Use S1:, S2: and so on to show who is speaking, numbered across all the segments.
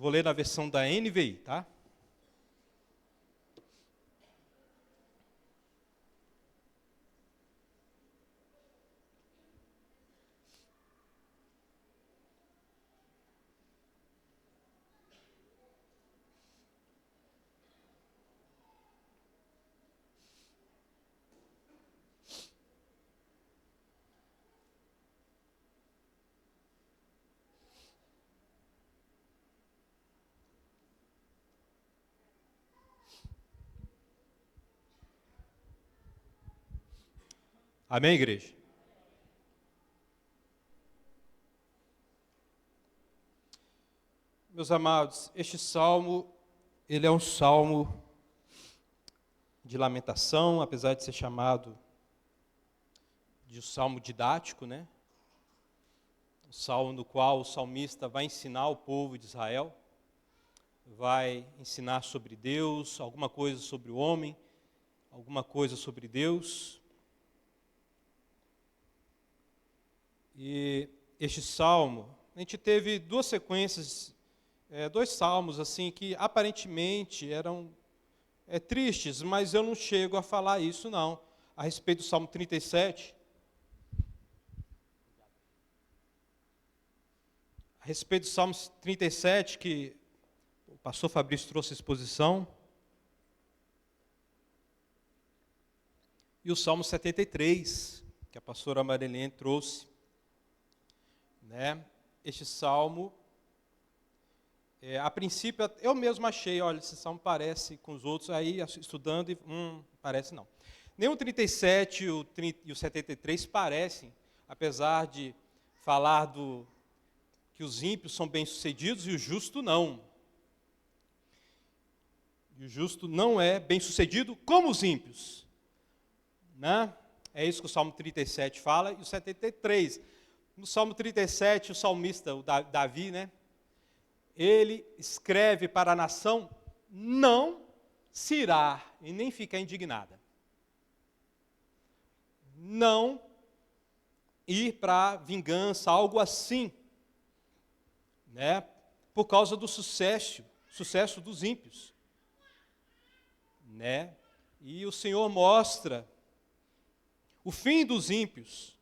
S1: vou ler na versão da NVI, tá? Amém, igreja? Meus amados, este salmo, ele é um salmo de lamentação, apesar de ser chamado de um salmo didático, né? Um salmo no qual o salmista vai ensinar o povo de Israel, vai ensinar sobre Deus, alguma coisa sobre o homem, alguma coisa sobre Deus. E este salmo, a gente teve duas sequências, dois salmos assim que aparentemente eram tristes, mas eu não chego a falar isso não. A respeito do Salmo 37, a respeito do Salmo 37, que o pastor Fabrício trouxe a exposição, e o Salmo 73, que a pastora Marilene trouxe. Né? Este salmo, a princípio, eu mesmo achei, olha, esse salmo parece com os outros, aí estudando, parece não. Nem o 37 e o 73 parecem, apesar de falar que os ímpios são bem-sucedidos e o justo não. E o justo não é bem-sucedido como os ímpios. Né? É isso que o Salmo 37 fala, e o 73. No Salmo 37, o salmista, o Davi, né, ele escreve para a nação não se irar e nem ficar indignada. Não ir para vingança, algo assim, né, por causa do sucesso dos ímpios. Né? E o Senhor mostra o fim dos ímpios,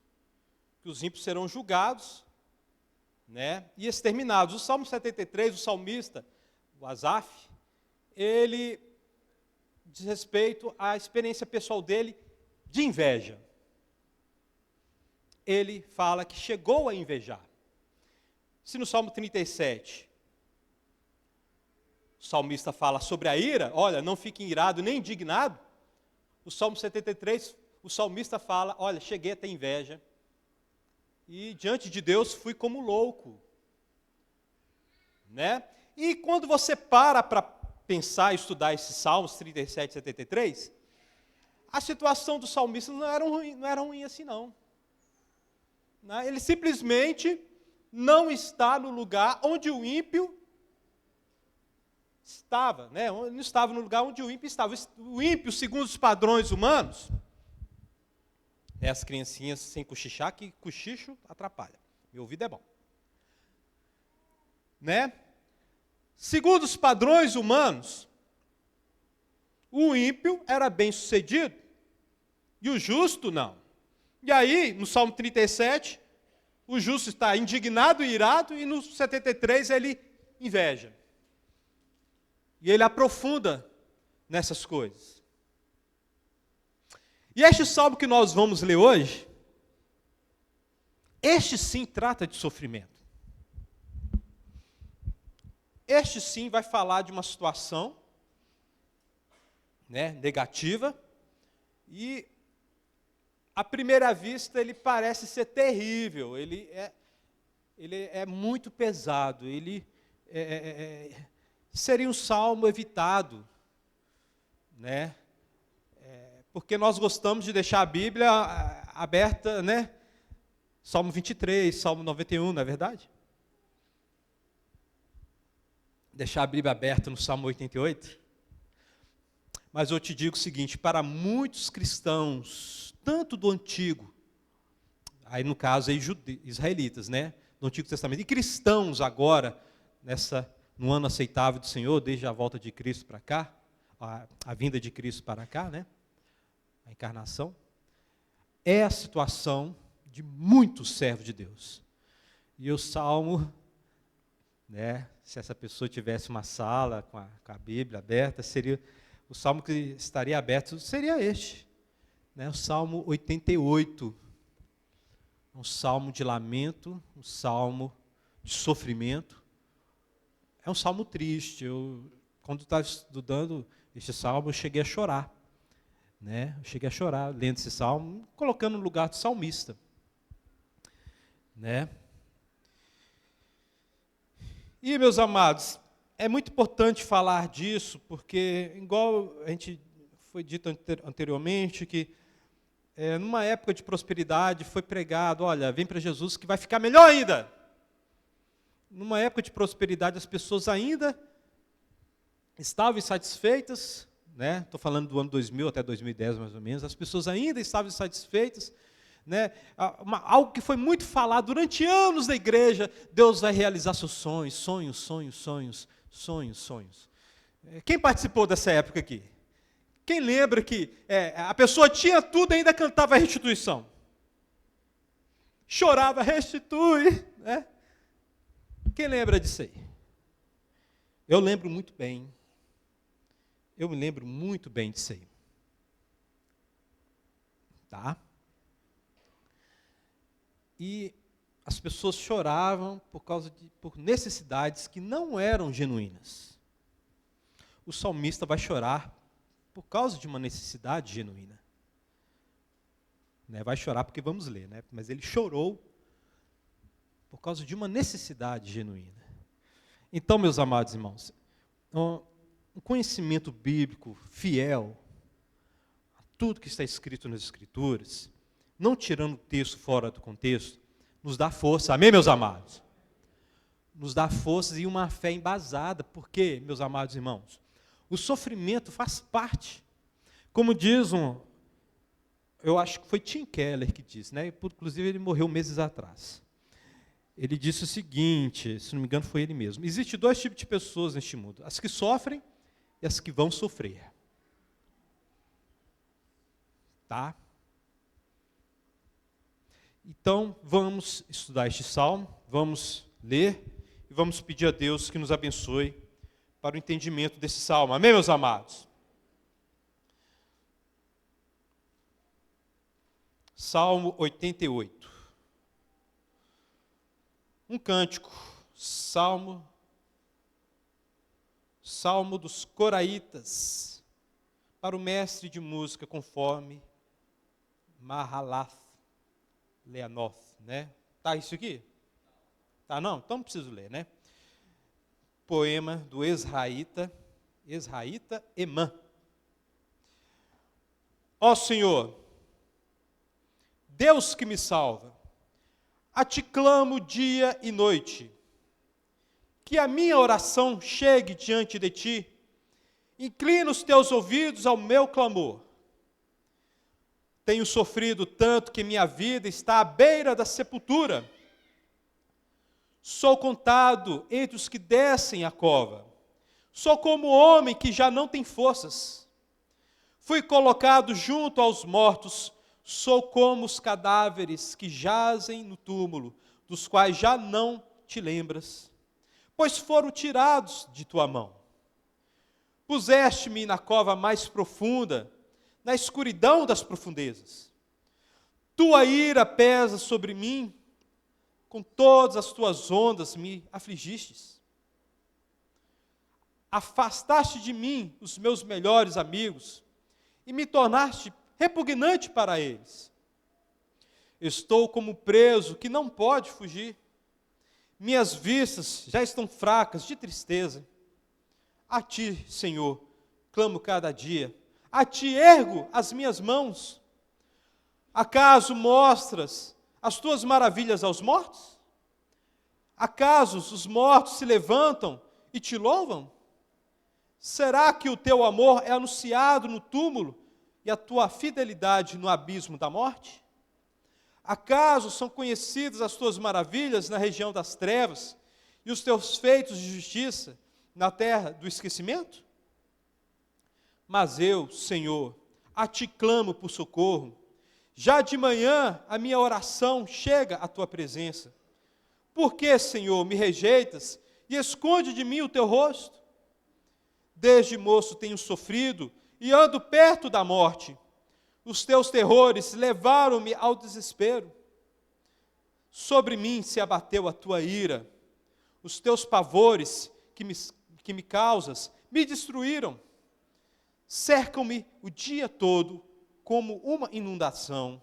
S1: que os ímpios serão julgados, né, e exterminados. O Salmo 73, o salmista, o Asaf, ele diz respeito à experiência pessoal dele de inveja. Ele fala que chegou a invejar. Se no Salmo 37, o salmista fala sobre a ira, olha, não fique irado nem indignado, o Salmo 73, o salmista fala, olha, cheguei a ter inveja, e diante de Deus fui como louco, né? E quando você para pensar e estudar esses Salmos 37 e 73, a situação do salmista não era ruim assim não. Né? Ele simplesmente não está no lugar onde o ímpio estava, né? Não estava no lugar onde o ímpio estava. O ímpio, segundo os padrões humanos, as criancinhas sem cochichar, que cochicho atrapalha. Meu ouvido é bom. Né? Segundo os padrões humanos, o ímpio era bem-sucedido e o justo não. E aí, no Salmo 37, o justo está indignado e irado, e no 73 ele inveja. E ele aprofunda nessas coisas. E este salmo que nós vamos ler hoje, este sim trata de sofrimento. Este sim vai falar de uma situação, né, negativa, e à primeira vista ele parece ser terrível, ele é muito pesado, ele seria um salmo evitado, né? Porque nós gostamos de deixar a Bíblia aberta, né? Salmo 23, Salmo 91, não é verdade? Deixar a Bíblia aberta no Salmo 88. Mas eu te digo o seguinte, para muitos cristãos, tanto do Antigo, aí no caso aí israelitas, né? Do Antigo Testamento, e cristãos agora, no ano aceitável do Senhor, desde a volta de Cristo para cá, a vinda de Cristo para cá, né? A encarnação. É a situação de muitos servos de Deus. E o Salmo, né, se essa pessoa tivesse uma sala com a Bíblia aberta, seria o Salmo que estaria aberto, seria este, né, o Salmo 88. Um salmo de lamento, um salmo de sofrimento. É um salmo triste. Quando estava estudando este salmo, eu cheguei a chorar. Né? Eu cheguei a chorar lendo esse salmo, colocando no lugar do salmista. Né? E, meus amados, é muito importante falar disso, porque, igual a gente foi dito anteriormente, que numa época de prosperidade foi pregado, olha, vem para Jesus que vai ficar melhor ainda. Numa época de prosperidade as pessoas ainda estavam insatisfeitas, né? Estou falando do ano 2000 até 2010 mais ou menos, as pessoas ainda estavam insatisfeitas, né? Algo que foi muito falado durante anos na igreja, Deus vai realizar seus sonhos, sonhos. Quem participou dessa época aqui? Quem lembra que a pessoa tinha tudo e ainda cantava a restituição? Chorava, restitui. Né? Quem lembra disso aí? Eu lembro muito bem. Eu me lembro muito bem disso aí. Tá? E as pessoas choravam por necessidades que não eram genuínas. O salmista vai chorar por causa de uma necessidade genuína. Né? Vai chorar porque vamos ler, né? Mas ele chorou por causa de uma necessidade genuína. Então, meus amados irmãos, um conhecimento bíblico fiel a tudo que está escrito nas Escrituras, não tirando o texto fora do contexto, nos dá força. Amém, meus amados? Nos dá força e uma fé embasada. Por quê, meus amados irmãos? O sofrimento faz parte. Como diz eu acho que foi Tim Keller que disse, né? Inclusive ele morreu meses atrás. Ele disse o seguinte, se não me engano foi ele mesmo: existem dois tipos de pessoas neste mundo, as que sofrem e as que vão sofrer. Tá? Então, vamos estudar este salmo, vamos ler e vamos pedir a Deus que nos abençoe para o entendimento desse salmo. Amém, meus amados? Salmo 88. Um cântico, salmo dos coraitas, para o mestre de música, conforme Mahalath Leanoth, né? Tá isso aqui? Tá não? Então não preciso ler, né? Poema do Ezraíta Emã. Ó Senhor, Deus que me salva, a ti clamo dia e noite, que a minha oração chegue diante de ti, inclina os teus ouvidos ao meu clamor. Tenho sofrido tanto que minha vida está à beira da sepultura. Sou contado entre os que descem a cova. Sou como homem que já não tem forças. Fui colocado junto aos mortos. Sou como os cadáveres que jazem no túmulo, dos quais já não te lembras, pois foram tirados de tua mão. Puseste-me na cova mais profunda, na escuridão das profundezas. Tua ira pesa sobre mim, com todas as tuas ondas me afligistes. Afastaste de mim os meus melhores amigos e me tornaste repugnante para eles. Estou como preso que não pode fugir. Minhas vistas já estão fracas de tristeza. A ti, Senhor, clamo cada dia. A ti ergo as minhas mãos. Acaso mostras as tuas maravilhas aos mortos? Acaso os mortos se levantam e te louvam? Será que o teu amor é anunciado no túmulo e a tua fidelidade no abismo da morte? Acaso são conhecidas as tuas maravilhas na região das trevas e os teus feitos de justiça na terra do esquecimento? Mas eu, Senhor, a ti clamo por socorro. Já de manhã a minha oração chega à tua presença. Por que, Senhor, me rejeitas e esconde de mim o teu rosto? Desde moço tenho sofrido e ando perto da morte. Os teus terrores levaram-me ao desespero. Sobre mim se abateu a tua ira. Os teus pavores que me causas me destruíram. Cercam-me o dia todo como uma inundação.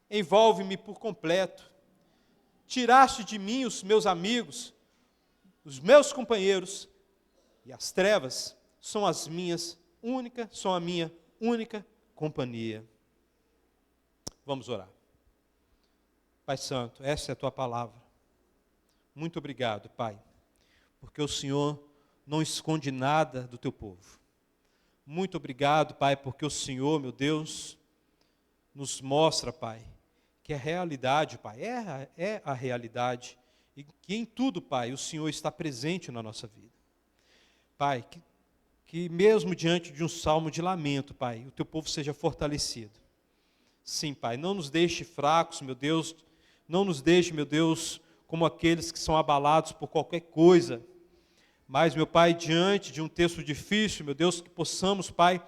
S1: Envolve-me por completo. Tiraste de mim os meus amigos, os meus companheiros, e as trevas são a minha única companhia. Vamos orar. Pai Santo, essa é a tua palavra. Muito obrigado, Pai, porque o Senhor não esconde nada do teu povo. Muito obrigado, Pai, porque o Senhor, meu Deus, nos mostra, Pai, que a realidade, Pai, é a realidade, e que em tudo, Pai, o Senhor está presente na nossa vida. Pai, que mesmo diante de um salmo de lamento, Pai, o teu povo seja fortalecido. Sim, Pai, não nos deixe fracos, meu Deus, não nos deixe, meu Deus, como aqueles que são abalados por qualquer coisa. Mas, meu Pai, diante de um texto difícil, meu Deus, que possamos, Pai,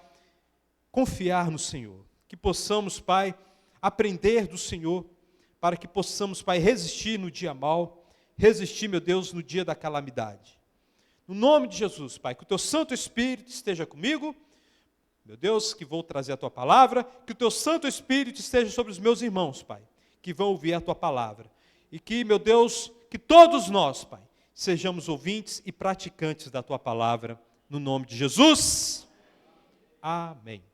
S1: confiar no Senhor. Que possamos, Pai, aprender do Senhor, para que possamos, Pai, resistir no dia mau, resistir, meu Deus, no dia da calamidade. No nome de Jesus, Pai, que o Teu Santo Espírito esteja comigo, meu Deus, que vou trazer a Tua palavra, que o Teu Santo Espírito esteja sobre os meus irmãos, Pai, que vão ouvir a Tua palavra. E que, meu Deus, que todos nós, Pai, sejamos ouvintes e praticantes da Tua palavra, no nome de Jesus. Amém.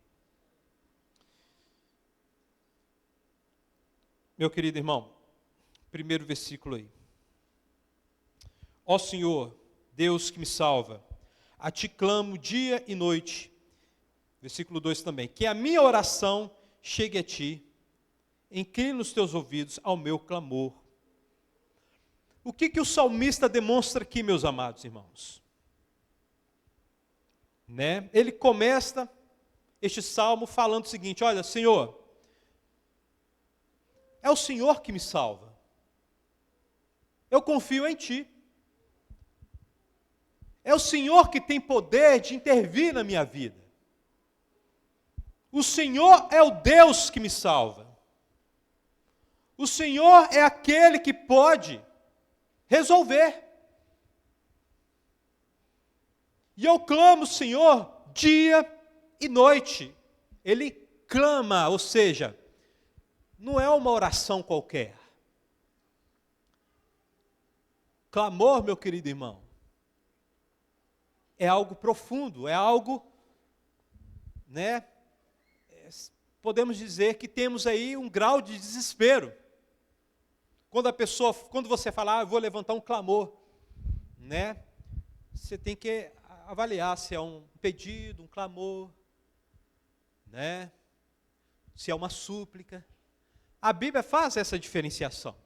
S1: Meu querido irmão, primeiro versículo aí. Ó Senhor, Deus que me salva, a Ti clamo dia e noite. Versículo 2 também. Que a minha oração chegue a Ti, inclina os Teus ouvidos ao meu clamor. O que o salmista demonstra aqui, meus amados irmãos? Ele começa este salmo falando o seguinte: olha, Senhor, é o Senhor que me salva. Eu confio em Ti. É o Senhor que tem poder de intervir na minha vida. O Senhor é o Deus que me salva. O Senhor é aquele que pode resolver. E eu clamo, Senhor, dia e noite. Ele clama, ou seja, não é uma oração qualquer. Clamor, meu querido irmão, é algo profundo, é algo, podemos dizer que temos aí um grau de desespero. Quando você falar, eu vou levantar um clamor, você tem que avaliar se é um pedido, um clamor, se é uma súplica. A Bíblia faz essa diferenciação.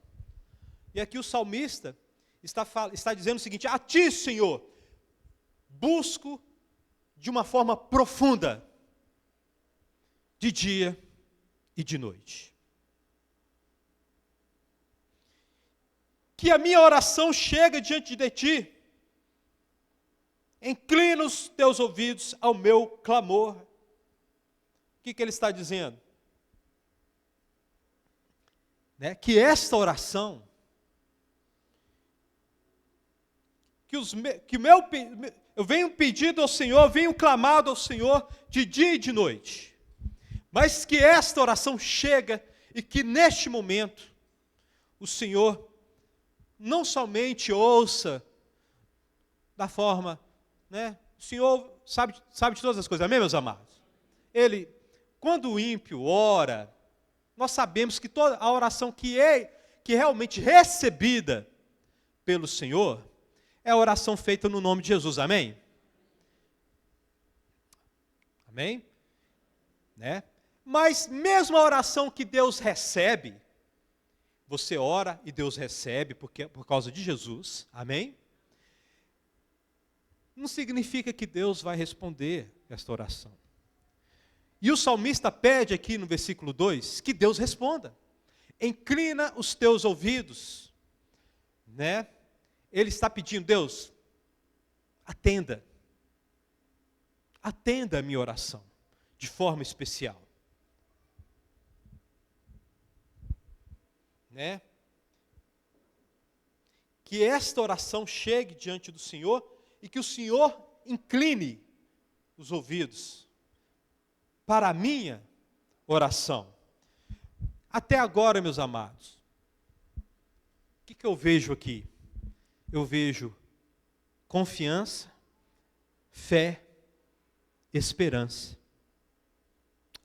S1: E aqui o salmista está dizendo o seguinte: a Ti, Senhor, busco de uma forma profunda, de dia e de noite. Que a minha oração chegue diante de Ti, inclina os Teus ouvidos ao meu clamor. O que ele está dizendo? Que esta oração, eu venho pedido ao Senhor, venho clamado ao Senhor de dia e de noite, mas que esta oração chega e que neste momento o Senhor não somente ouça da forma, o Senhor sabe de todas as coisas, amém, meus amados? Quando o ímpio ora, nós sabemos que toda a oração que é realmente recebida pelo Senhor, é a oração feita no nome de Jesus, amém? Amém? Mas mesmo a oração que Deus recebe, você ora e Deus recebe por causa de Jesus, amém? não significa que Deus vai responder esta oração. E o salmista pede aqui no versículo 2 que Deus responda. Inclina os teus ouvidos, né? Ele está pedindo, Deus, atenda a minha oração, de forma especial. Né? Que esta oração chegue diante do Senhor e que o Senhor incline os ouvidos para a minha oração. Até agora, meus amados, o que eu vejo aqui? Eu vejo confiança, fé, esperança.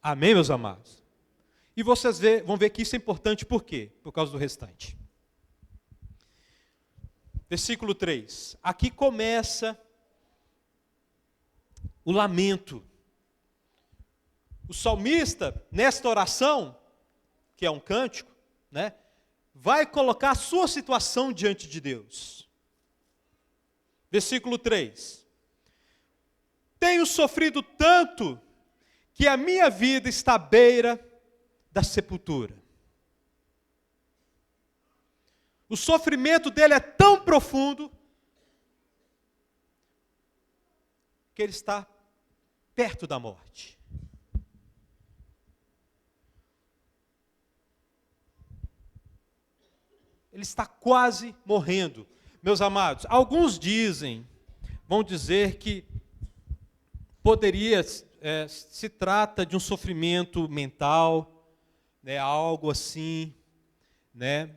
S1: Amém, meus amados? E vocês vão ver que isso é importante por quê? Por causa do restante. Versículo 3. Aqui começa o lamento. O salmista, nesta oração, que é um cântico, né, vai colocar a sua situação diante de Deus. Versículo 3. Tenho sofrido tanto que a minha vida está à beira da sepultura. O sofrimento dele é tão profundo que ele está perto da morte. Ele está quase morrendo. Meus amados, alguns vão dizer que poderia, se trata de um sofrimento mental, né, algo assim, né?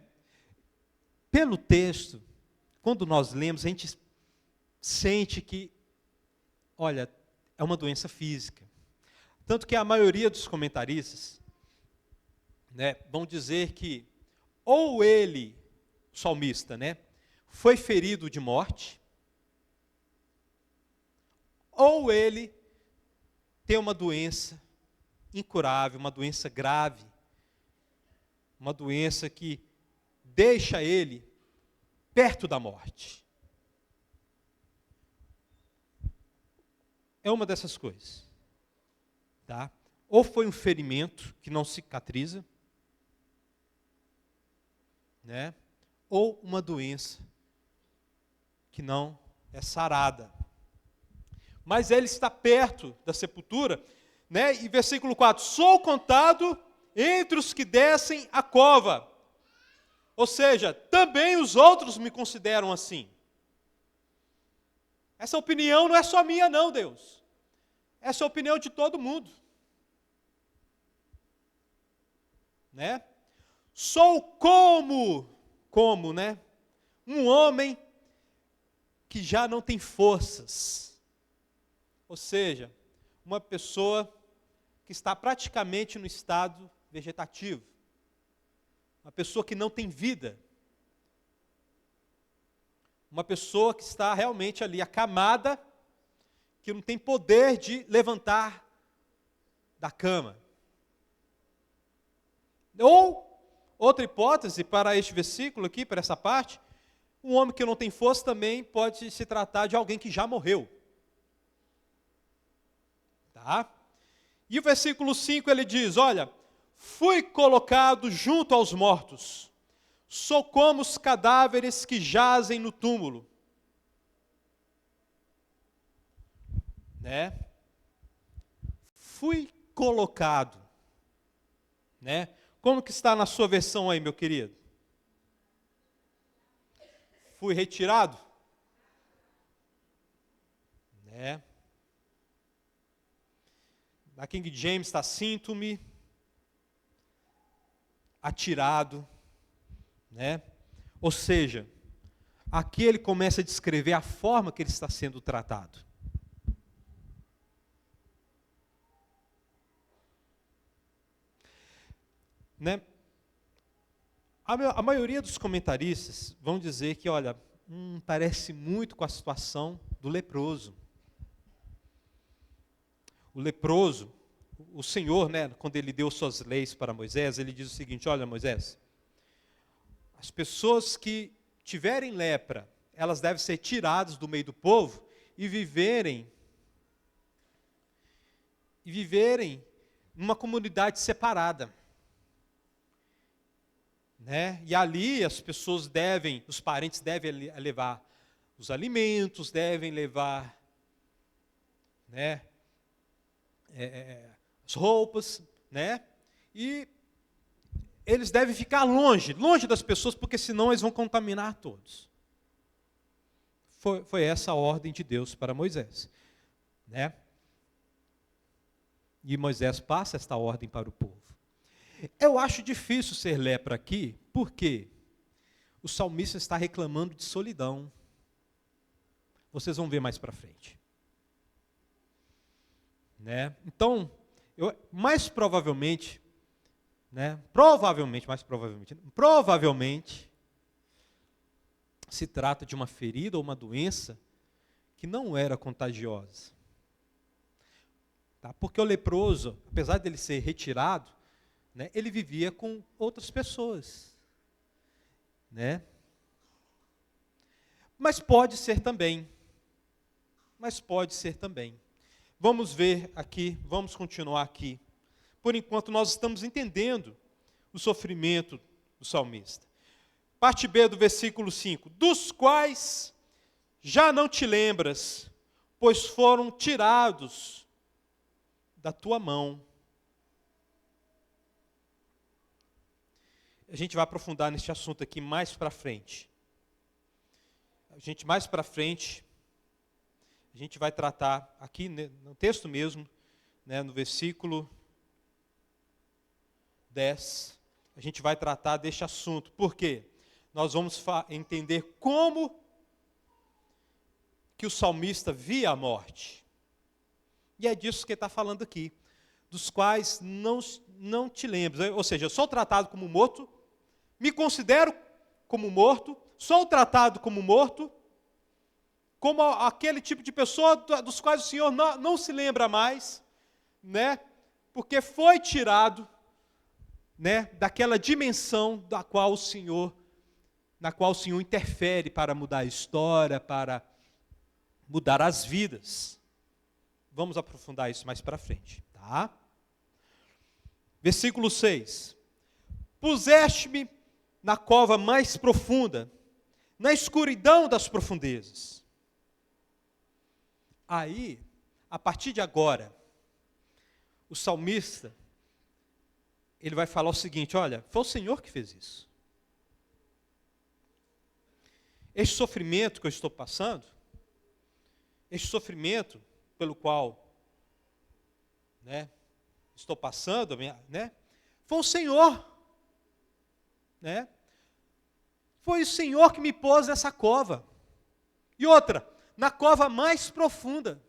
S1: Pelo texto, quando nós lemos, a gente sente que, olha, é uma doença física. Tanto que a maioria dos comentaristas, né, vão dizer que ou ele, o salmista, né, foi ferido de morte, ou ele tem uma doença incurável, uma doença grave, uma doença que deixa ele perto da morte. É uma dessas coisas. Tá? Ou foi um ferimento que não cicatriza, né? Ou uma doença que não é sarada. Mas ele está perto da sepultura, né? E versículo 4, sou contado entre os que descem a cova. Ou seja, também os outros me consideram assim. Essa opinião não é só minha não, Deus. Essa é a opinião de todo mundo. Né? Sou como, né? Um homem que já não tem forças. Ou seja, uma pessoa que está praticamente no estado vegetativo. Uma pessoa que não tem vida. Uma pessoa que está realmente ali acamada, que não tem poder de levantar da cama. Ou, outra hipótese para este versículo aqui, para essa parte, um homem que não tem força também pode se tratar de alguém que já morreu. Tá? E o versículo 5 ele diz, olha, fui colocado junto aos mortos, sou como os cadáveres que jazem no túmulo. Né? Fui colocado. Né? Como que está na sua versão aí, meu querido? Fui retirado? Né? Na King James está sinto-me atirado, né? Ou seja, aqui ele começa a descrever a forma que ele está sendo tratado. Né? A maioria dos comentaristas vão dizer que, olha, parece muito com a situação do leproso. O leproso, o Senhor, né, quando ele deu suas leis para Moisés, ele diz o seguinte, olha Moisés, as pessoas que tiverem lepra, elas devem ser tiradas do meio do povo, e viverem numa comunidade separada. Né? E ali as pessoas os parentes devem levar os alimentos, devem levar, né, as roupas, né? E eles devem ficar longe das pessoas, porque senão eles vão contaminar todos. Foi essa a ordem de Deus para Moisés, né? E Moisés passa esta ordem para o povo. Eu acho difícil ser lepra aqui, porque o salmista está reclamando de solidão. Vocês vão ver mais para frente. Né? Então, mais provavelmente, né? Provavelmente, se trata de uma ferida ou uma doença que não era contagiosa. Tá? Porque o leproso, apesar dele ser retirado, né, ele vivia com outras pessoas. Né? Mas pode ser também. Vamos ver aqui, vamos continuar aqui. Por enquanto nós estamos entendendo o sofrimento do salmista. Parte B do versículo 5. Dos quais já não te lembras, pois foram tirados da tua mão. A gente vai aprofundar neste assunto aqui mais para frente. A gente vai tratar aqui no texto mesmo, né, no versículo 10, a gente vai tratar deste assunto. Por quê? Nós vamos entender como que o salmista via a morte. E é disso que ele está falando aqui. Dos quais não te lembras. Ou seja, eu sou tratado como morto, me considero como morto, sou tratado como morto, como aquele tipo de pessoa dos quais o Senhor não se lembra mais, né? Porque foi tirado, né, daquela dimensão na qual o Senhor interfere para mudar a história, para mudar as vidas. Vamos aprofundar isso mais para frente, tá? Versículo 6. Puseste-me na cova mais profunda, na escuridão das profundezas. Aí, a partir de agora, o salmista, ele vai falar o seguinte: olha, foi o Senhor que fez isso. Este sofrimento que eu estou passando, este sofrimento pelo qual, né, estou passando, né, foi o Senhor. Né? Foi o Senhor que me pôs nessa cova. E outra, na cova mais profunda.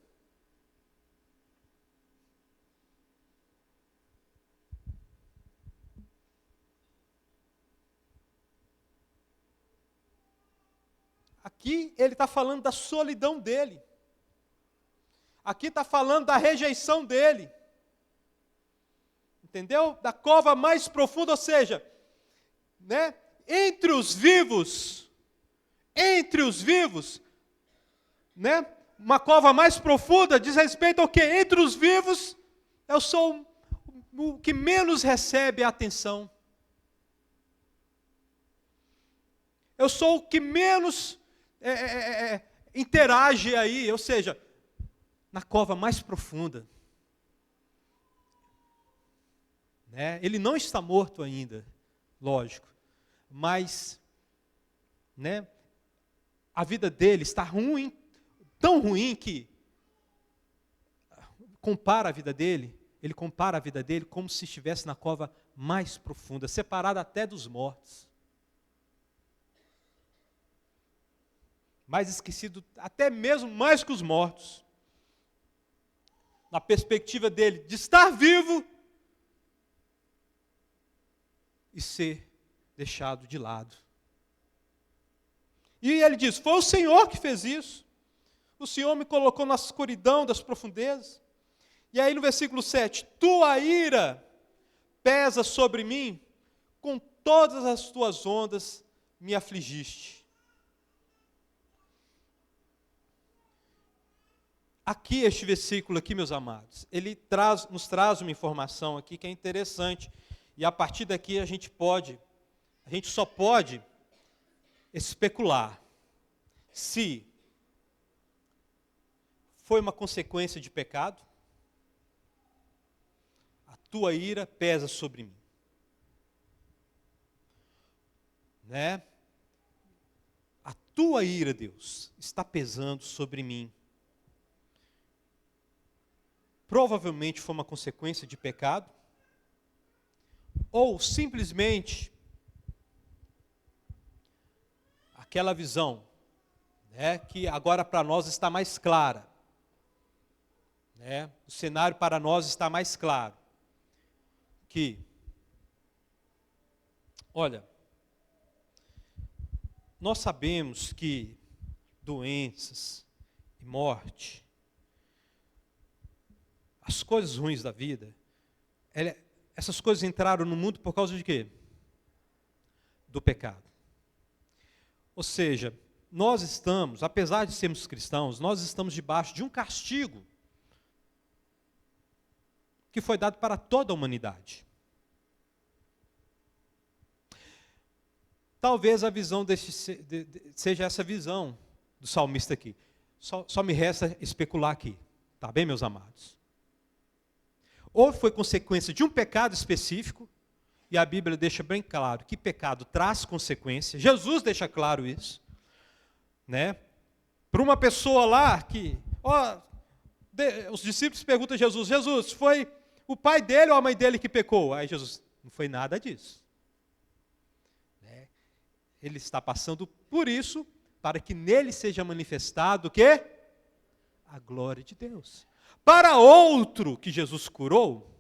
S1: Aqui ele está falando da solidão dele. Aqui está falando da rejeição dele. Entendeu? Da cova mais profunda, ou seja, né? Entre os vivos, né? Uma cova mais profunda diz respeito ao quê? Entre os vivos, eu sou o que menos recebe atenção. Eu sou o que menos interage aí, ou seja, na cova mais profunda. Né? Ele não está morto ainda, lógico, mas, né, a vida dele está ruim, tão ruim que ele compara a vida dele como se estivesse na cova mais profunda, separado até dos mortos. Mais esquecido, até mesmo mais que os mortos. Na perspectiva dele de estar vivo e ser deixado de lado. E ele diz: foi o Senhor que fez isso. O Senhor me colocou na escuridão das profundezas. E aí no versículo 7, tua ira pesa sobre mim, com todas as tuas ondas me afligiste. aqui, este versículo aqui, meus amados, ele nos traz uma informação aqui que é interessante. E a partir daqui a gente só pode especular se foi uma consequência de pecado. A tua ira pesa sobre mim. Né? A tua ira, Deus, está pesando sobre mim. Provavelmente foi uma consequência de pecado, ou simplesmente aquela visão, né, que agora para nós está mais clara, né, o cenário para nós está mais claro, que, olha, nós sabemos que doenças e morte, as coisas ruins da vida, essas coisas entraram no mundo por causa de quê? Do pecado. Ou seja, nós estamos, apesar de sermos cristãos, nós estamos debaixo de um castigo que foi dado para toda a humanidade. Talvez a visão seja essa visão do salmista aqui. Só me resta especular aqui. Tá bem, meus amados? Ou foi consequência de um pecado específico, e a Bíblia deixa bem claro que pecado traz consequência. Jesus deixa claro isso. Né? Para uma pessoa lá que... os discípulos perguntam a Jesus, Jesus, foi o pai dele ou a mãe dele que pecou? Aí Jesus, não foi nada disso. Né? Ele está passando por isso, para que nele seja manifestado o quê? A glória de Deus. Para outro que Jesus curou,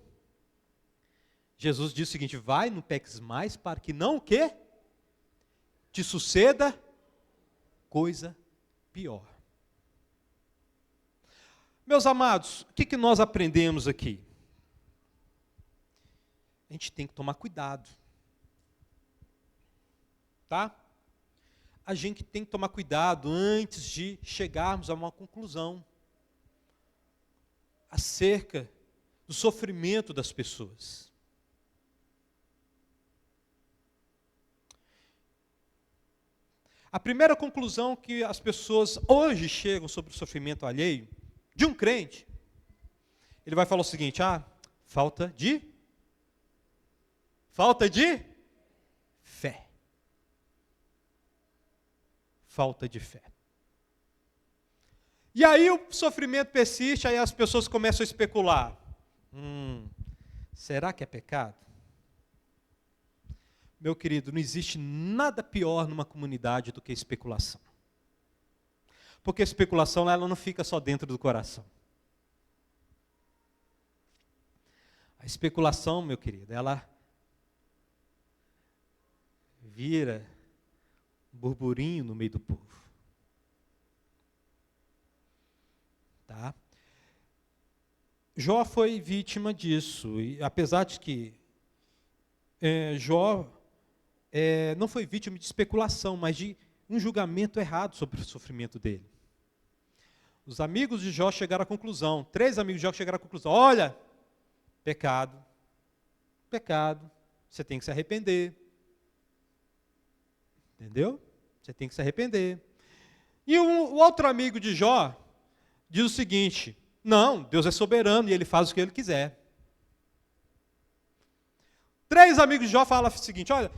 S1: Jesus disse o seguinte, vai, não peques mais, para que não o quê? Te suceda coisa pior. Meus amados, o que nós aprendemos aqui? A gente tem que tomar cuidado. Tá? A gente tem que tomar cuidado antes de chegarmos a uma conclusão acerca do sofrimento das pessoas. A primeira conclusão que as pessoas hoje chegam sobre o sofrimento alheio de um crente, ele vai falar o seguinte, falta de fé. Falta de fé. E aí o sofrimento persiste, aí as pessoas começam a especular. Será que é pecado? Meu querido, não existe nada pior numa comunidade do que especulação. Porque a especulação ela não fica só dentro do coração. A especulação, meu querido, ela vira um burburinho no meio do povo. Tá? Jó foi vítima disso, e apesar de que Jó não foi vítima de especulação, mas de um julgamento errado sobre o sofrimento dele. Os amigos de Jó chegaram à conclusão, 3 amigos de Jó chegaram à conclusão, olha, pecado, você tem que se arrepender. Entendeu? Você tem que se arrepender. E o outro amigo de Jó diz o seguinte, não, Deus é soberano e Ele faz o que Ele quiser. 3 amigos de Jó falam o seguinte, olha,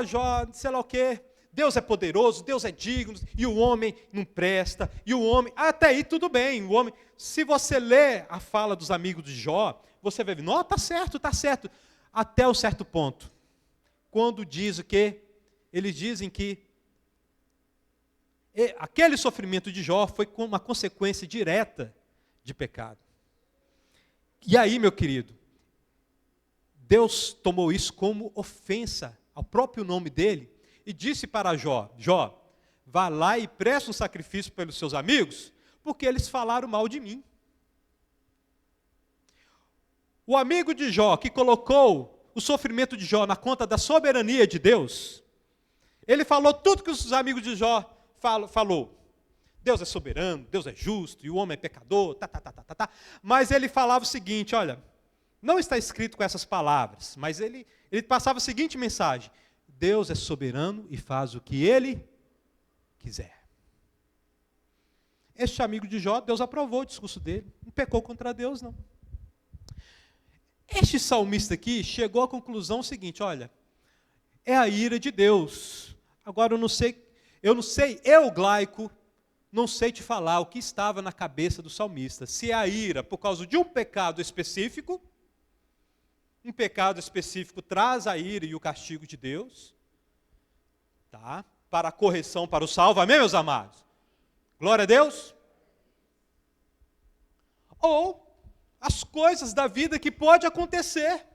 S1: Jó, sei lá o quê, Deus é poderoso, Deus é digno, e o homem não presta, e o homem, até aí tudo bem, o homem, se você ler a fala dos amigos de Jó, você vai ver, não, tá certo, até um certo ponto. Quando diz o quê? Eles dizem que aquele sofrimento de Jó foi como uma consequência direta de pecado. E aí, meu querido, Deus tomou isso como ofensa ao próprio nome dele e disse para Jó, Jó, vá lá e preste um sacrifício pelos seus amigos, porque eles falaram mal de mim. O amigo de Jó que colocou o sofrimento de Jó na conta da soberania de Deus, ele falou tudo que os amigos de Jó falou. Deus é soberano, Deus é justo, e o homem é pecador, tá. Mas ele falava o seguinte, olha, não está escrito com essas palavras, mas ele passava a seguinte mensagem: Deus é soberano e faz o que Ele quiser. Este amigo de Jó, Deus aprovou o discurso dele, não pecou contra Deus, não. Este salmista aqui chegou à conclusão seguinte, olha, é a ira de Deus. Agora eu, Glaico, não sei te falar o que estava na cabeça do salmista. Se é a ira por causa de um pecado específico traz a ira e o castigo de Deus, tá? Para a correção, para o salvo, amém, meus amados? Glória a Deus. Ou as coisas da vida que pode acontecer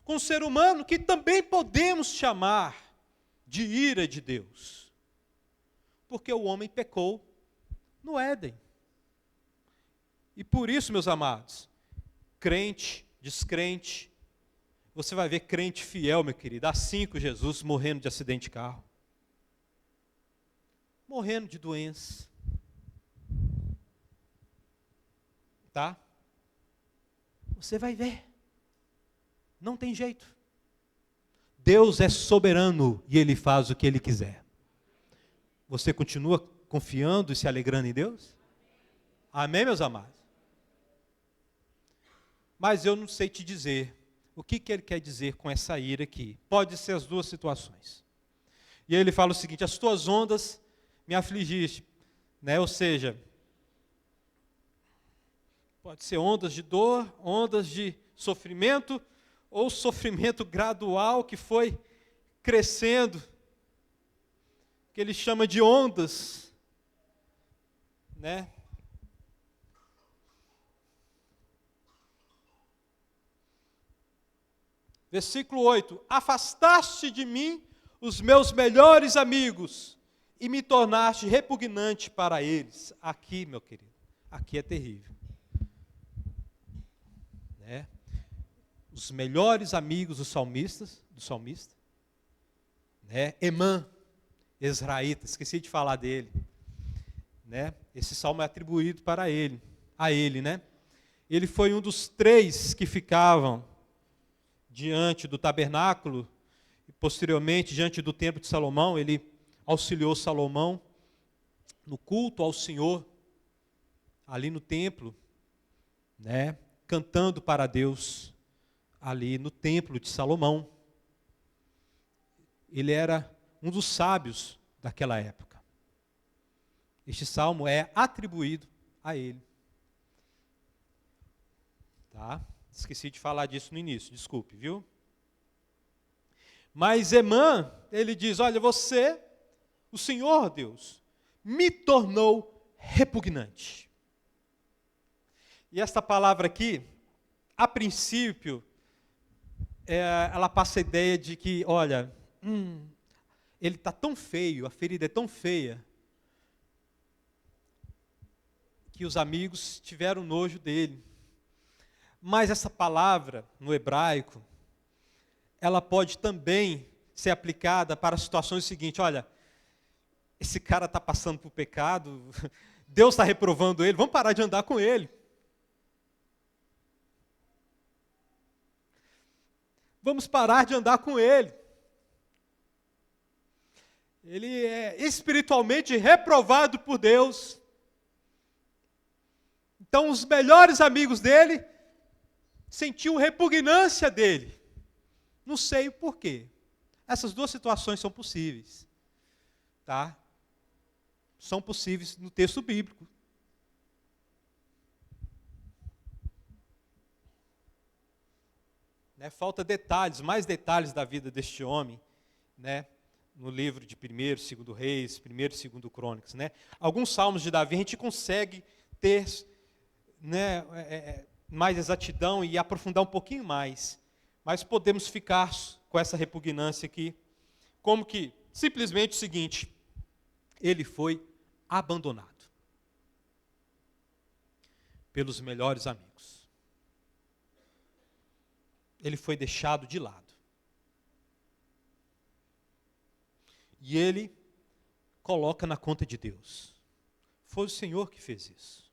S1: com o ser humano, que também podemos chamar de ira de Deus. Porque o homem pecou no Éden. E por isso, meus amados, crente, descrente, você vai ver crente fiel, meu querido, há 5 Jesus morrendo de acidente de carro, morrendo de doença, tá? Você vai ver, não tem jeito. Deus é soberano e Ele faz o que Ele quiser. Você continua confiando e se alegrando em Deus? Amém, meus amados? Mas eu não sei te dizer o que ele quer dizer com essa ira aqui. Pode ser as duas situações. E aí ele fala o seguinte: as tuas ondas me afligiste, né? Ou seja, pode ser ondas de dor, ondas de sofrimento, ou sofrimento gradual que foi crescendo, que ele chama de ondas, né? Versículo 8: afastaste de mim os meus melhores amigos e me tornaste repugnante para eles. Aqui, meu querido, aqui é terrível. Né? Os melhores amigos do salmista, né? Emã, Ezraíta, esqueci de falar dele. Né? Esse salmo é atribuído para ele, a ele, né? Ele foi um dos 3 que ficavam diante do tabernáculo, e posteriormente diante do templo de Salomão. Ele auxiliou Salomão no culto ao Senhor, ali no templo, né, cantando para Deus, ali no templo de Salomão. Ele era um dos sábios daquela época. Este salmo é atribuído a ele. Tá? Esqueci de falar disso no início, desculpe, viu? Mas Emã, ele diz, olha, você, o Senhor Deus, me tornou repugnante. E esta palavra aqui, a princípio, ela passa a ideia de que, olha, ele está tão feio, a ferida é tão feia, que os amigos tiveram nojo dele. Mas essa palavra, no hebraico, ela pode também ser aplicada para situações seguintes. Olha, esse cara está passando por pecado, Deus está reprovando ele, vamos parar de andar com ele. Vamos parar de andar com ele. Ele é espiritualmente reprovado por Deus. Então, os melhores amigos dele sentiu repugnância dele. Não sei o porquê. Essas duas situações são possíveis. Tá? São possíveis no texto bíblico. Né? Falta detalhes, mais detalhes da vida deste homem, né? No livro de 1º, 2º Reis, 1º e 2º Crônicas. Né? Alguns salmos de Davi a gente consegue ter, né, mais exatidão e aprofundar um pouquinho mais. Mas podemos ficar com essa repugnância aqui, como que simplesmente o seguinte: ele foi abandonado pelos melhores amigos. Ele foi deixado de lado. E ele coloca na conta de Deus. Foi o Senhor que fez isso.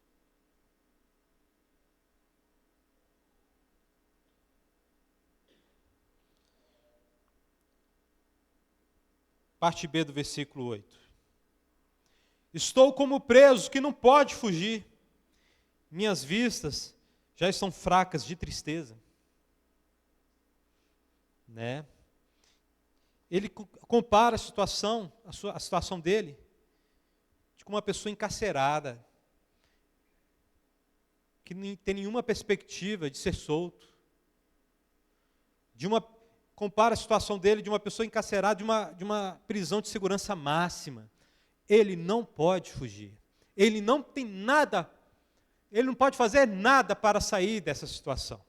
S1: Parte B do versículo 8. Estou como preso que não pode fugir. Minhas vistas já estão fracas de tristeza. Né? Ele compara a situação dele com uma pessoa encarcerada, que não tem nenhuma perspectiva de ser solto. Compara a situação dele de uma pessoa encarcerada de uma prisão de segurança máxima. Ele não pode fugir. Ele não tem nada, ele não pode fazer nada para sair dessa situação.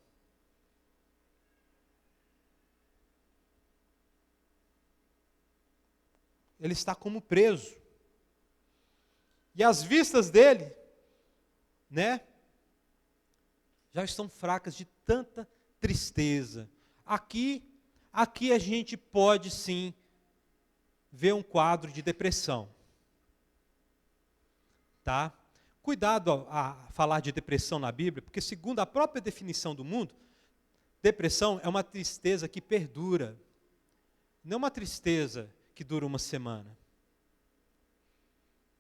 S1: Ele está como preso. E as vistas dele, né, já estão fracas de tanta tristeza. Aqui a gente pode sim ver um quadro de depressão. Tá? Cuidado a falar de depressão na Bíblia, porque segundo a própria definição do mundo, depressão é uma tristeza que perdura. Não é uma tristeza que dura uma semana.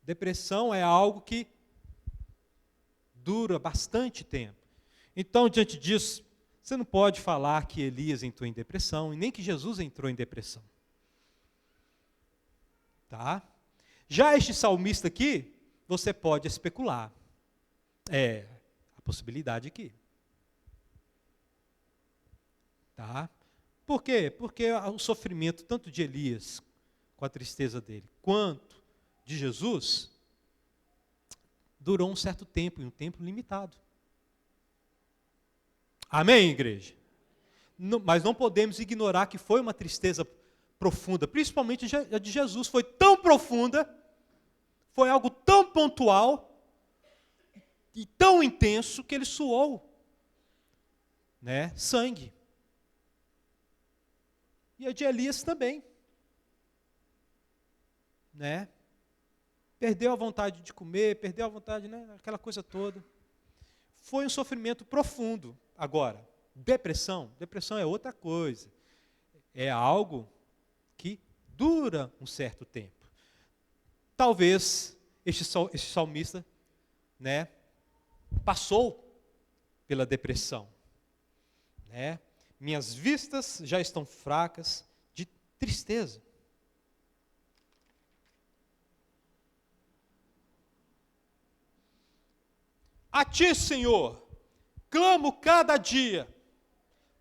S1: Depressão é algo que dura bastante tempo. Então, diante disso, você não pode falar que Elias entrou em depressão, e nem que Jesus entrou em depressão. Tá? Já este salmista aqui, você pode especular. É a possibilidade aqui. Tá? Por quê? Porque o sofrimento tanto de Elias, com a tristeza dele, quanto de Jesus, durou um certo tempo, e um tempo limitado. Amém, igreja? Mas não podemos ignorar que foi uma tristeza profunda, principalmente a de Jesus. Foi tão profunda, foi algo tão pontual e tão intenso que ele suou, né, sangue. E a de Elias também. Né? Perdeu a vontade de comer, perdeu a vontade, né, aquela coisa toda. Foi um sofrimento profundo. Agora, depressão é outra coisa. É algo que dura um certo tempo. Talvez este salmista, né, passou pela depressão. Né? Minhas vistas já estão fracas de tristeza. A ti, Senhor, clamo cada dia.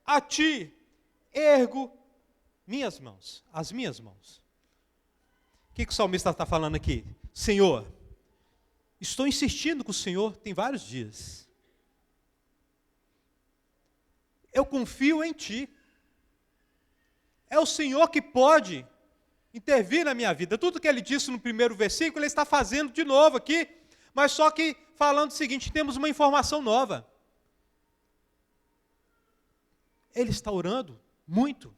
S1: A ti ergo minhas mãos, as minhas mãos. O que o salmista está falando aqui? Senhor, estou insistindo com o Senhor tem vários dias. Eu confio em Ti. É o Senhor que pode intervir na minha vida. Tudo que Ele disse no primeiro versículo, Ele está fazendo de novo aqui, mas só que falando o seguinte, temos uma informação nova. Ele está orando muito,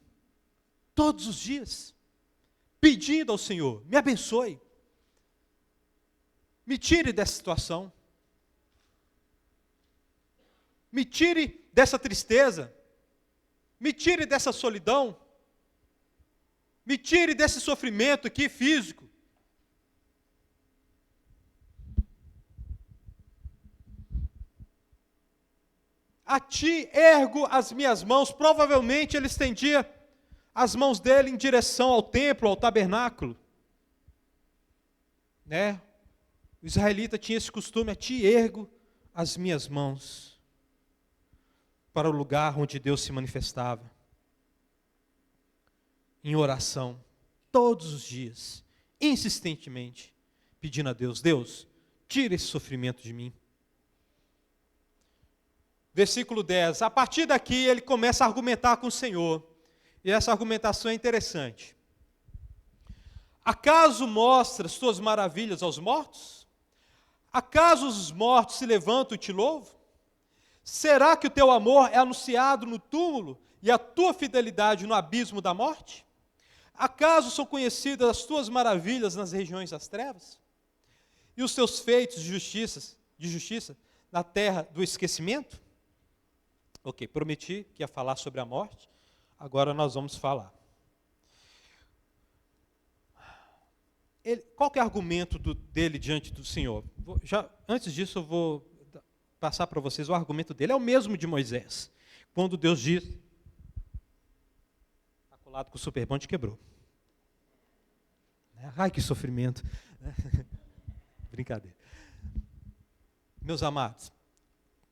S1: todos os dias, pedindo ao Senhor, me abençoe, me tire dessa situação, me tire dessa tristeza, me tire dessa solidão, me tire desse sofrimento aqui físico. A ti ergo as minhas mãos. Provavelmente ele estendia as mãos dele em direção ao templo, ao tabernáculo. Né? O israelita tinha esse costume, a ti ergo as minhas mãos para o lugar onde Deus se manifestava. Em oração, todos os dias, insistentemente, pedindo a Deus, Deus, tira esse sofrimento de mim. Versículo 10, a partir daqui ele começa a argumentar com o Senhor, e essa argumentação é interessante. Acaso mostras tuas maravilhas aos mortos? Acaso os mortos se levantam e te louvam? Será que o teu amor é anunciado no túmulo e a tua fidelidade no abismo da morte? Acaso são conhecidas as tuas maravilhas nas regiões das trevas? E os teus feitos de justiça na terra do esquecimento? Ok, prometi que ia falar sobre a morte, agora nós vamos falar. Qual que é o argumento dele diante do Senhor? Antes disso, eu vou passar para vocês o argumento dele. É o mesmo de Moisés. Quando Deus diz, está colado com o superbonde, quebrou. Ai, que sofrimento. Brincadeira. Meus amados,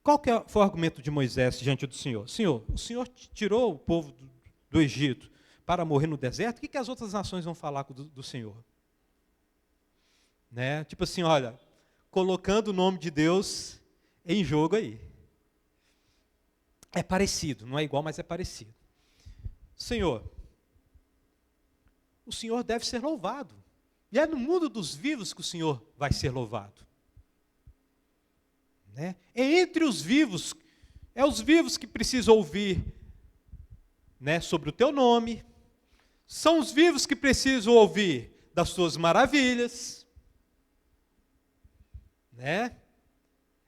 S1: qual que foi o argumento de Moisés diante do Senhor? Senhor, o Senhor tirou o povo do Egito para morrer no deserto, o que as outras nações vão falar do Senhor? Né? Tipo assim, olha, colocando o nome de Deus em jogo aí. É parecido, não é igual, mas é parecido. Senhor, o Senhor deve ser louvado. E é no mundo dos vivos que o Senhor vai ser louvado. Né? É entre os vivos, é os vivos que precisam ouvir, né, sobre o teu nome. São os vivos que precisam ouvir das tuas maravilhas. Né?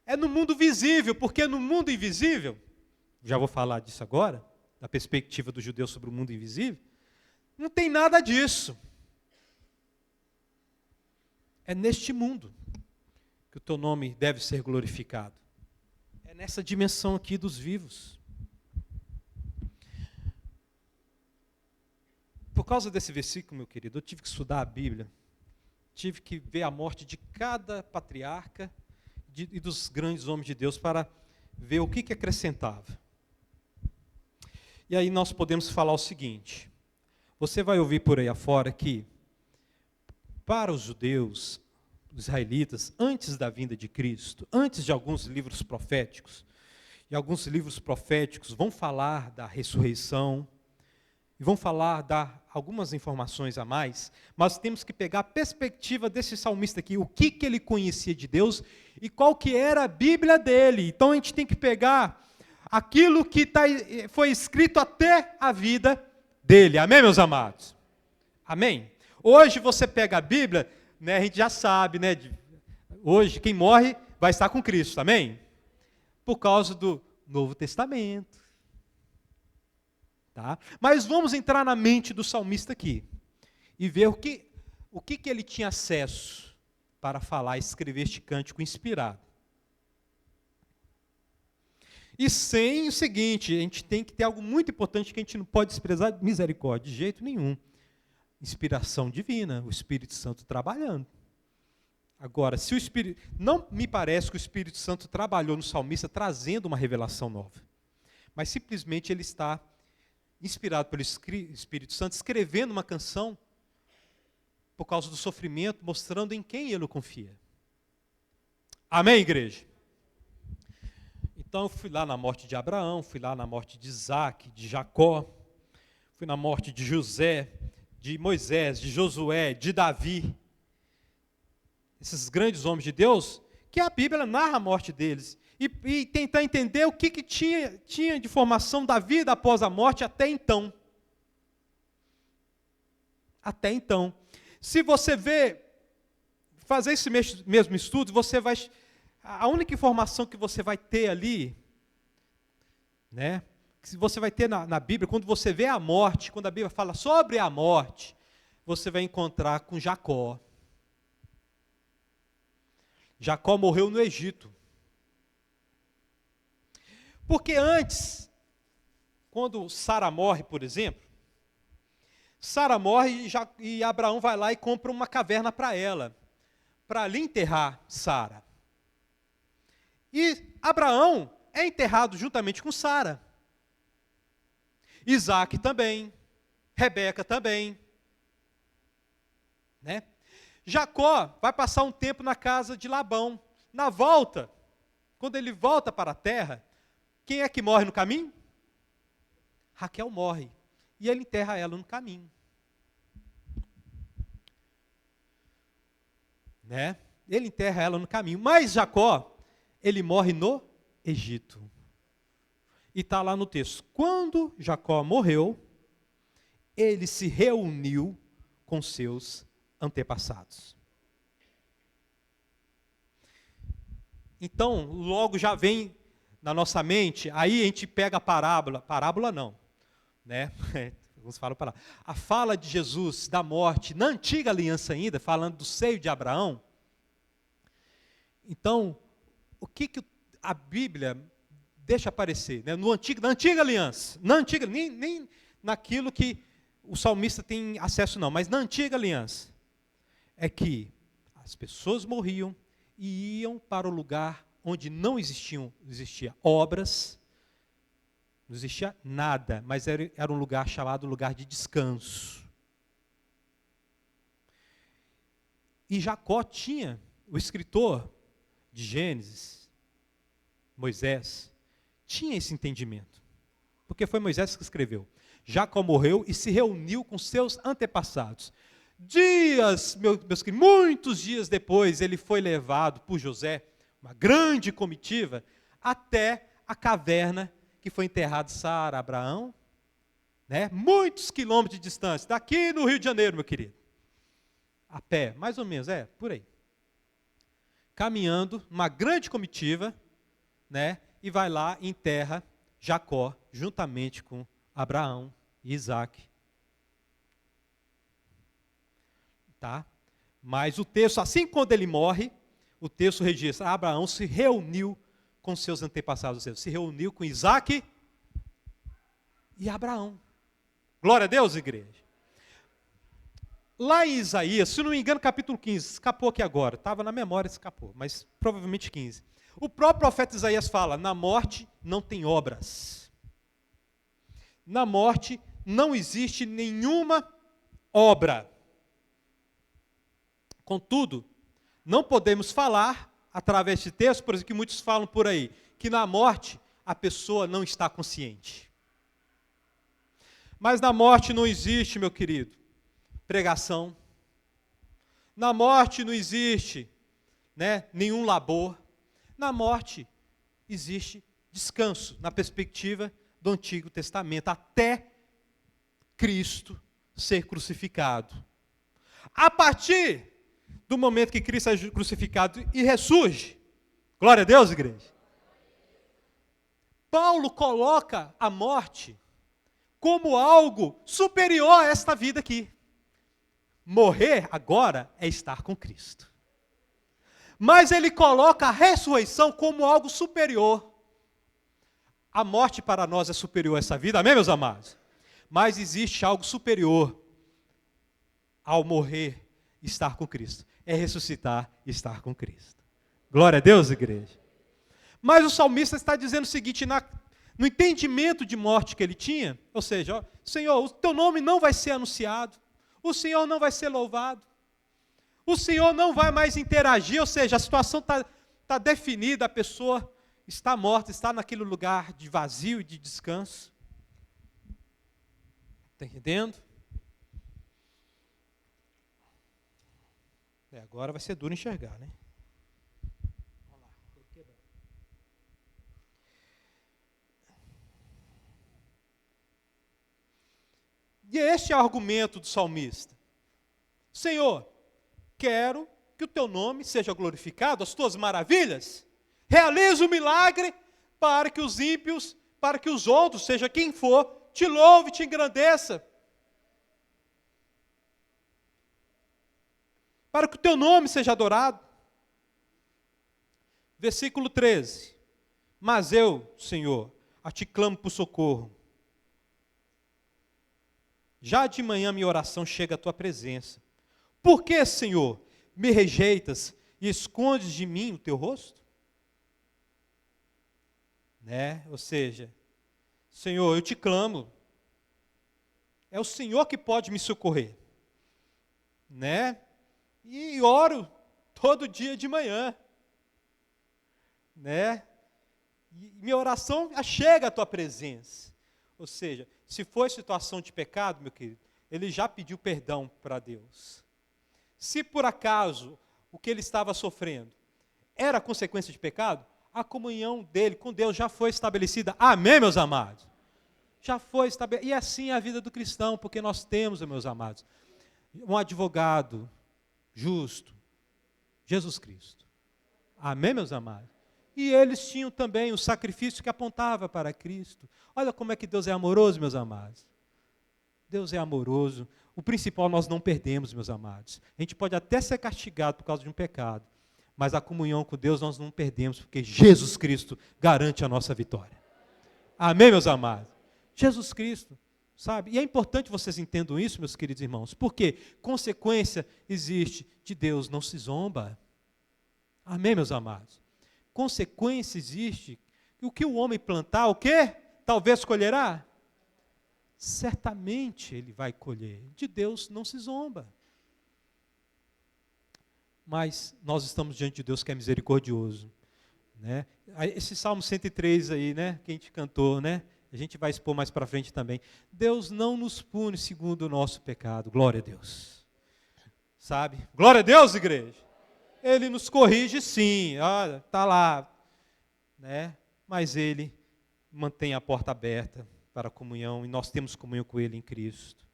S1: É no mundo visível, porque no mundo invisível, já vou falar disso agora, da perspectiva do judeu sobre o mundo invisível, não tem nada disso. É neste mundo que o teu nome deve ser glorificado. É nessa dimensão aqui dos vivos. Por causa desse versículo, meu querido, eu tive que estudar a Bíblia. Tive que ver a morte de cada patriarca e dos grandes homens de Deus para ver o que acrescentava. E aí nós podemos falar o seguinte. Você vai ouvir por aí afora que, para os judeus, os israelitas, antes da vinda de Cristo, antes de alguns livros proféticos, e alguns livros proféticos vão falar da ressurreição, e vão dar algumas informações a mais, mas temos que pegar a perspectiva desse salmista aqui, o que ele conhecia de Deus e qual que era a Bíblia dele. Então a gente tem que pegar aquilo que foi escrito até a vida dele. Amém, meus amados? Amém? Hoje você pega a Bíblia, né, a gente já sabe, né, hoje quem morre vai estar com Cristo, amém? Por causa do Novo Testamento. Tá? Mas vamos entrar na mente do salmista aqui e ver o que ele tinha acesso para falar e escrever este cântico inspirado. E sem o seguinte, a gente tem que ter algo muito importante que a gente não pode desprezar, misericórdia, de jeito nenhum. Inspiração divina, o Espírito Santo trabalhando. Agora, se o Espírito, não me parece que o Espírito Santo trabalhou no salmista trazendo uma revelação nova, mas simplesmente ele está inspirado pelo Espírito Santo, escrevendo uma canção por causa do sofrimento, mostrando em quem ele confia. Amém, igreja? Então eu fui lá na morte de Abraão, fui lá na morte de Isaac, de Jacó, fui na morte de José, de Moisés, de Josué, de Davi. Esses grandes homens de Deus, que a Bíblia narra a morte deles. E tentar entender o que tinha de formação da vida após a morte até então. Até então. Se você fazer esse mesmo estudo, você vai... A única informação que você vai ter ali, né, que você vai ter na Bíblia, quando você vê a morte, quando a Bíblia fala sobre a morte, você vai encontrar com Jacó. Jacó morreu no Egito. Porque antes, quando Sara morre, por exemplo, Sara morre e Abraão vai lá e compra uma caverna para ela, para ali enterrar Sara. E Abraão é enterrado juntamente com Sara. Isaac também, Rebeca também. Né? Jacó vai passar um tempo na casa de Labão. Na volta, quando ele volta para a terra, quem é que morre no caminho? Raquel morre. E ele enterra ela no caminho. Né? Ele enterra ela no caminho. Mas Jacó, ele morre no Egito. E está lá no texto. Quando Jacó morreu, ele se reuniu com seus antepassados. Então, logo já vem na nossa mente, aí a gente pega a parábola não, né? Alguns falam parábola. A fala de Jesus da morte, na antiga aliança ainda, falando do seio de Abraão. Então, o que a Bíblia deixa aparecer, né? Na antiga aliança, nem naquilo que o salmista tem acesso não, mas na antiga aliança, é que as pessoas morriam e iam para o lugar onde não existia obras, não existia nada, mas era um lugar chamado lugar de descanso. E Jacó tinha, o escritor de Gênesis, Moisés, tinha esse entendimento, porque foi Moisés que escreveu. Jacó morreu e se reuniu com seus antepassados. Meus queridos, muitos dias depois, ele foi levado por José, uma grande comitiva, até a caverna que foi enterrado Sara, Abraão, né? Muitos quilômetros de distância, daqui no Rio de Janeiro, meu querido. A pé, mais ou menos, por aí. Caminhando, uma grande comitiva, né? E vai lá e enterra Jacó, juntamente com Abraão e Isaac. Tá? Mas o texto, assim quando ele morre, o texto registra, Abraão se reuniu com seus antepassados, ou seja, se reuniu com Isaac e Abraão. Glória a Deus, igreja. Lá em Isaías, se não me engano, capítulo 15, escapou aqui agora, estava na memória, escapou, mas provavelmente 15. O próprio profeta Isaías fala, na morte não tem obras. Na morte não existe nenhuma obra. Contudo, não podemos falar, através de texto, por exemplo, que muitos falam por aí, que na morte a pessoa não está consciente. Mas na morte não existe, meu querido, pregação. Na morte não existe, né, nenhum labor. Na morte existe descanso, na perspectiva do Antigo Testamento, até Cristo ser crucificado. A partir do momento que Cristo é crucificado e ressurge, glória a Deus, igreja, Paulo coloca a morte como algo superior a esta vida aqui. Morrer agora é estar com Cristo. Mas ele coloca a ressurreição como algo superior. A morte para nós é superior a essa vida, amém, meus amados? Mas existe algo superior ao morrer e estar com Cristo. É ressuscitar e estar com Cristo. Glória a Deus, igreja. Mas o salmista está dizendo o seguinte, no entendimento de morte que ele tinha, ou seja, ó, Senhor, o teu nome não vai ser anunciado, o Senhor não vai ser louvado, o Senhor não vai mais interagir, ou seja, a situação está definida, a pessoa está morta, está naquele lugar de vazio e de descanso. Está entendendo? Agora vai ser duro enxergar, né? E este é o argumento do salmista. Senhor, quero que o teu nome seja glorificado, as tuas maravilhas. Realiza o milagre para que os ímpios, para que os outros, seja quem for, te louve e te engrandeça. Para que o teu nome seja adorado. Versículo 13. Mas eu, Senhor, a ti clamo por socorro. Já de manhã minha oração chega à tua presença. Por que, Senhor, me rejeitas e escondes de mim o teu rosto? Né? Ou seja, Senhor, eu te clamo. É o Senhor que pode me socorrer. Né? E oro todo dia de manhã. Né? E minha oração chega à tua presença. Ou seja, se for situação de pecado, meu querido, ele já pediu perdão para Deus. Se por acaso o que ele estava sofrendo era consequência de pecado, a comunhão dele com Deus já foi estabelecida. Amém, meus amados? Já foi estabelecida. E assim é a vida do cristão, porque nós temos, meus amados, um advogado justo, Jesus Cristo. Amém, meus amados? E eles tinham também o sacrifício que apontava para Cristo. Olha como é que Deus é amoroso, meus amados. Deus é amoroso. O principal nós não perdemos, meus amados. A gente pode até ser castigado por causa de um pecado, mas a comunhão com Deus nós não perdemos, porque Jesus Cristo garante a nossa vitória. Amém, meus amados? Jesus Cristo, sabe? E é importante vocês entendam isso, meus queridos irmãos, porque consequência existe de Deus, não se zomba. Amém, meus amados? Consequência existe. O que o homem plantar, o quê? Talvez colherá? Certamente ele vai colher. De Deus não se zomba. Mas nós estamos diante de Deus que é misericordioso, né? Esse Salmo 103 aí, né, que a gente cantou, né? A gente vai expor mais para frente também. Deus não nos pune segundo o nosso pecado. Glória a Deus. Sabe? Glória a Deus, igreja. Ele nos corrige sim. Olha, está lá, né? Mas Ele mantém a porta aberta para a comunhão, e nós temos comunhão com Ele em Cristo.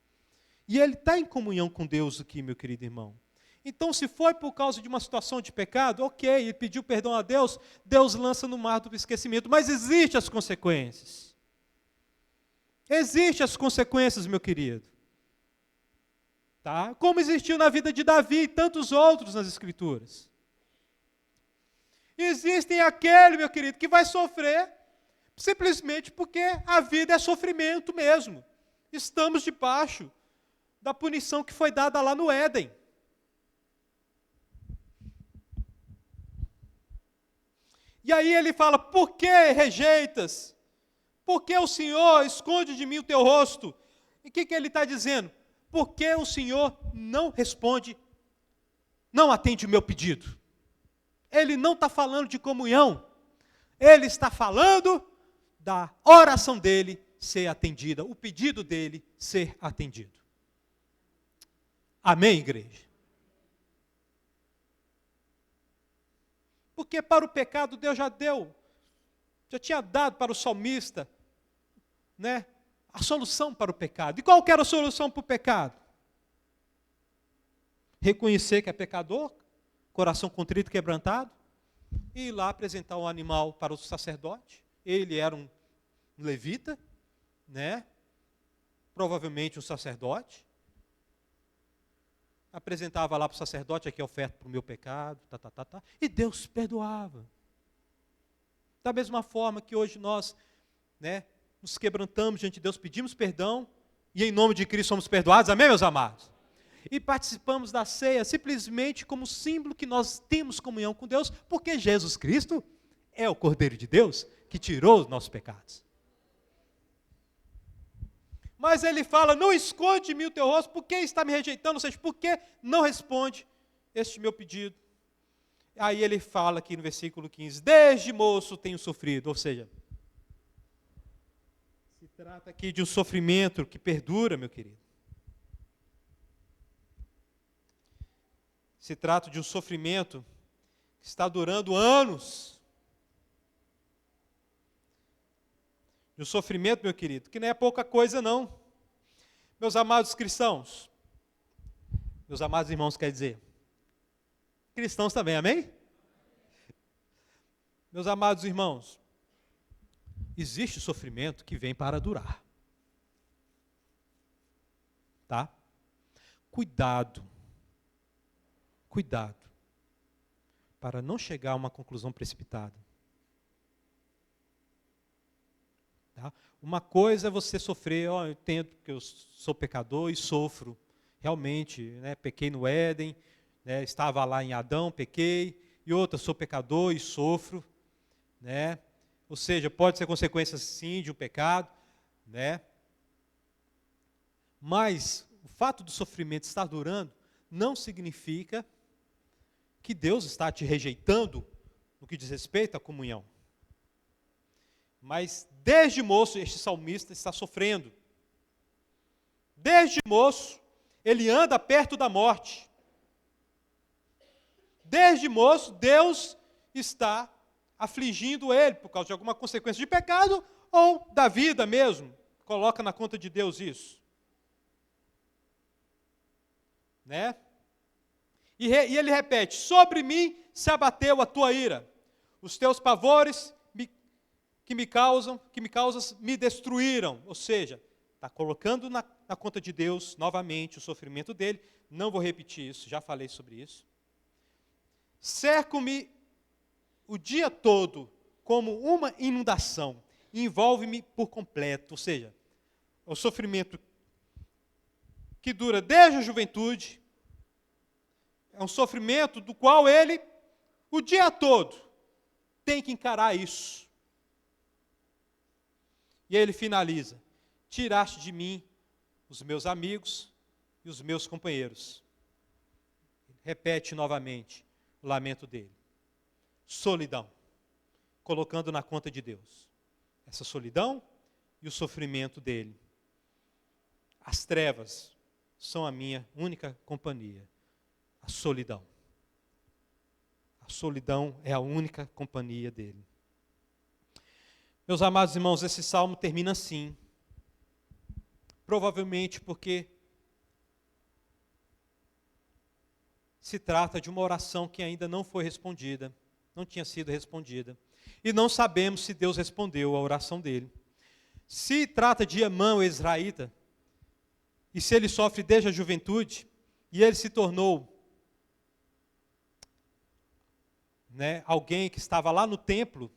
S1: E Ele está em comunhão com Deus aqui, meu querido irmão. Então, se foi por causa de uma situação de pecado, ok, ele pediu perdão a Deus, Deus lança no mar do esquecimento, mas existem as consequências. Existem as consequências, meu querido. Tá? Como existiu na vida de Davi e tantos outros nas Escrituras. Existem aquele, meu querido, que vai sofrer simplesmente porque a vida é sofrimento mesmo. Estamos debaixo da punição que foi dada lá no Éden. E aí ele fala, por que rejeitas? Por que o Senhor esconde de mim o teu rosto? E o que ele está dizendo? Por que o Senhor não responde, não atende o meu pedido? Ele não está falando de comunhão. Ele está falando da oração dele ser atendida, o pedido dele ser atendido. Amém, igreja? Porque para o pecado Deus já tinha dado para o salmista, né, a solução para o pecado. E qual que era a solução para o pecado? Reconhecer que é pecador, coração contrito e quebrantado, e ir lá apresentar um animal para o sacerdote. Ele era um levita, né, provavelmente um sacerdote. Apresentava lá para o sacerdote, aqui a oferta para o meu pecado, e Deus perdoava. Da mesma forma que hoje nós, né, nos quebrantamos diante de Deus, pedimos perdão, e em nome de Cristo somos perdoados, amém, meus amados? E participamos da ceia simplesmente como símbolo que nós temos comunhão com Deus, porque Jesus Cristo é o Cordeiro de Deus que tirou os nossos pecados. Mas ele fala, não esconde de mim o teu rosto, por que está me rejeitando? Ou seja, por que não responde este meu pedido? Aí ele fala aqui no versículo 15, desde moço tenho sofrido, ou seja, se trata aqui de um sofrimento que perdura, meu querido. Se trata de um sofrimento que está durando anos. De um sofrimento, meu querido, que não é pouca coisa não. Meus amados cristãos, meus amados irmãos, quer dizer, cristãos também, amém? Meus amados irmãos, existe sofrimento que vem para durar. Tá? Cuidado, para não chegar a uma conclusão precipitada. Tá? Uma coisa é você sofrer, eu entendo que eu sou pecador e sofro. Realmente, né, pequei no Éden, né, estava lá em Adão, pequei. E outra, sou pecador e sofro. Né? Ou seja, pode ser consequência sim de um pecado. Né? Mas o fato do sofrimento estar durando não significa que Deus está te rejeitando no que diz respeito à comunhão. Mas desde moço, este salmista está sofrendo. Desde moço, ele anda perto da morte. Desde moço, Deus está afligindo ele por causa de alguma consequência de pecado ou da vida mesmo. Coloca na conta de Deus isso. Né? E ele repete, sobre mim se abateu a tua ira. os teus pavores que me causas me destruíram. Ou seja, está colocando na conta de Deus novamente o sofrimento dele. Não vou repetir isso, já falei sobre isso. Cerco-me o dia todo como uma inundação, envolve-me por completo. Ou seja, o sofrimento que dura desde a juventude, é um sofrimento do qual ele, o dia todo, tem que encarar isso. E aí ele finaliza: tiraste de mim os meus amigos e os meus companheiros. Repete novamente o lamento dele. Solidão, colocando na conta de Deus essa solidão e o sofrimento dele. As trevas são a minha única companhia. A solidão. A solidão é a única companhia dele. Meus amados irmãos, esse salmo termina assim. Provavelmente porque se trata de uma oração que ainda não foi respondida, não tinha sido respondida. E não sabemos se Deus respondeu a oração dele. Se trata de Amã, o israelita, e se ele sofre desde a juventude, e ele se tornou alguém que estava lá no templo,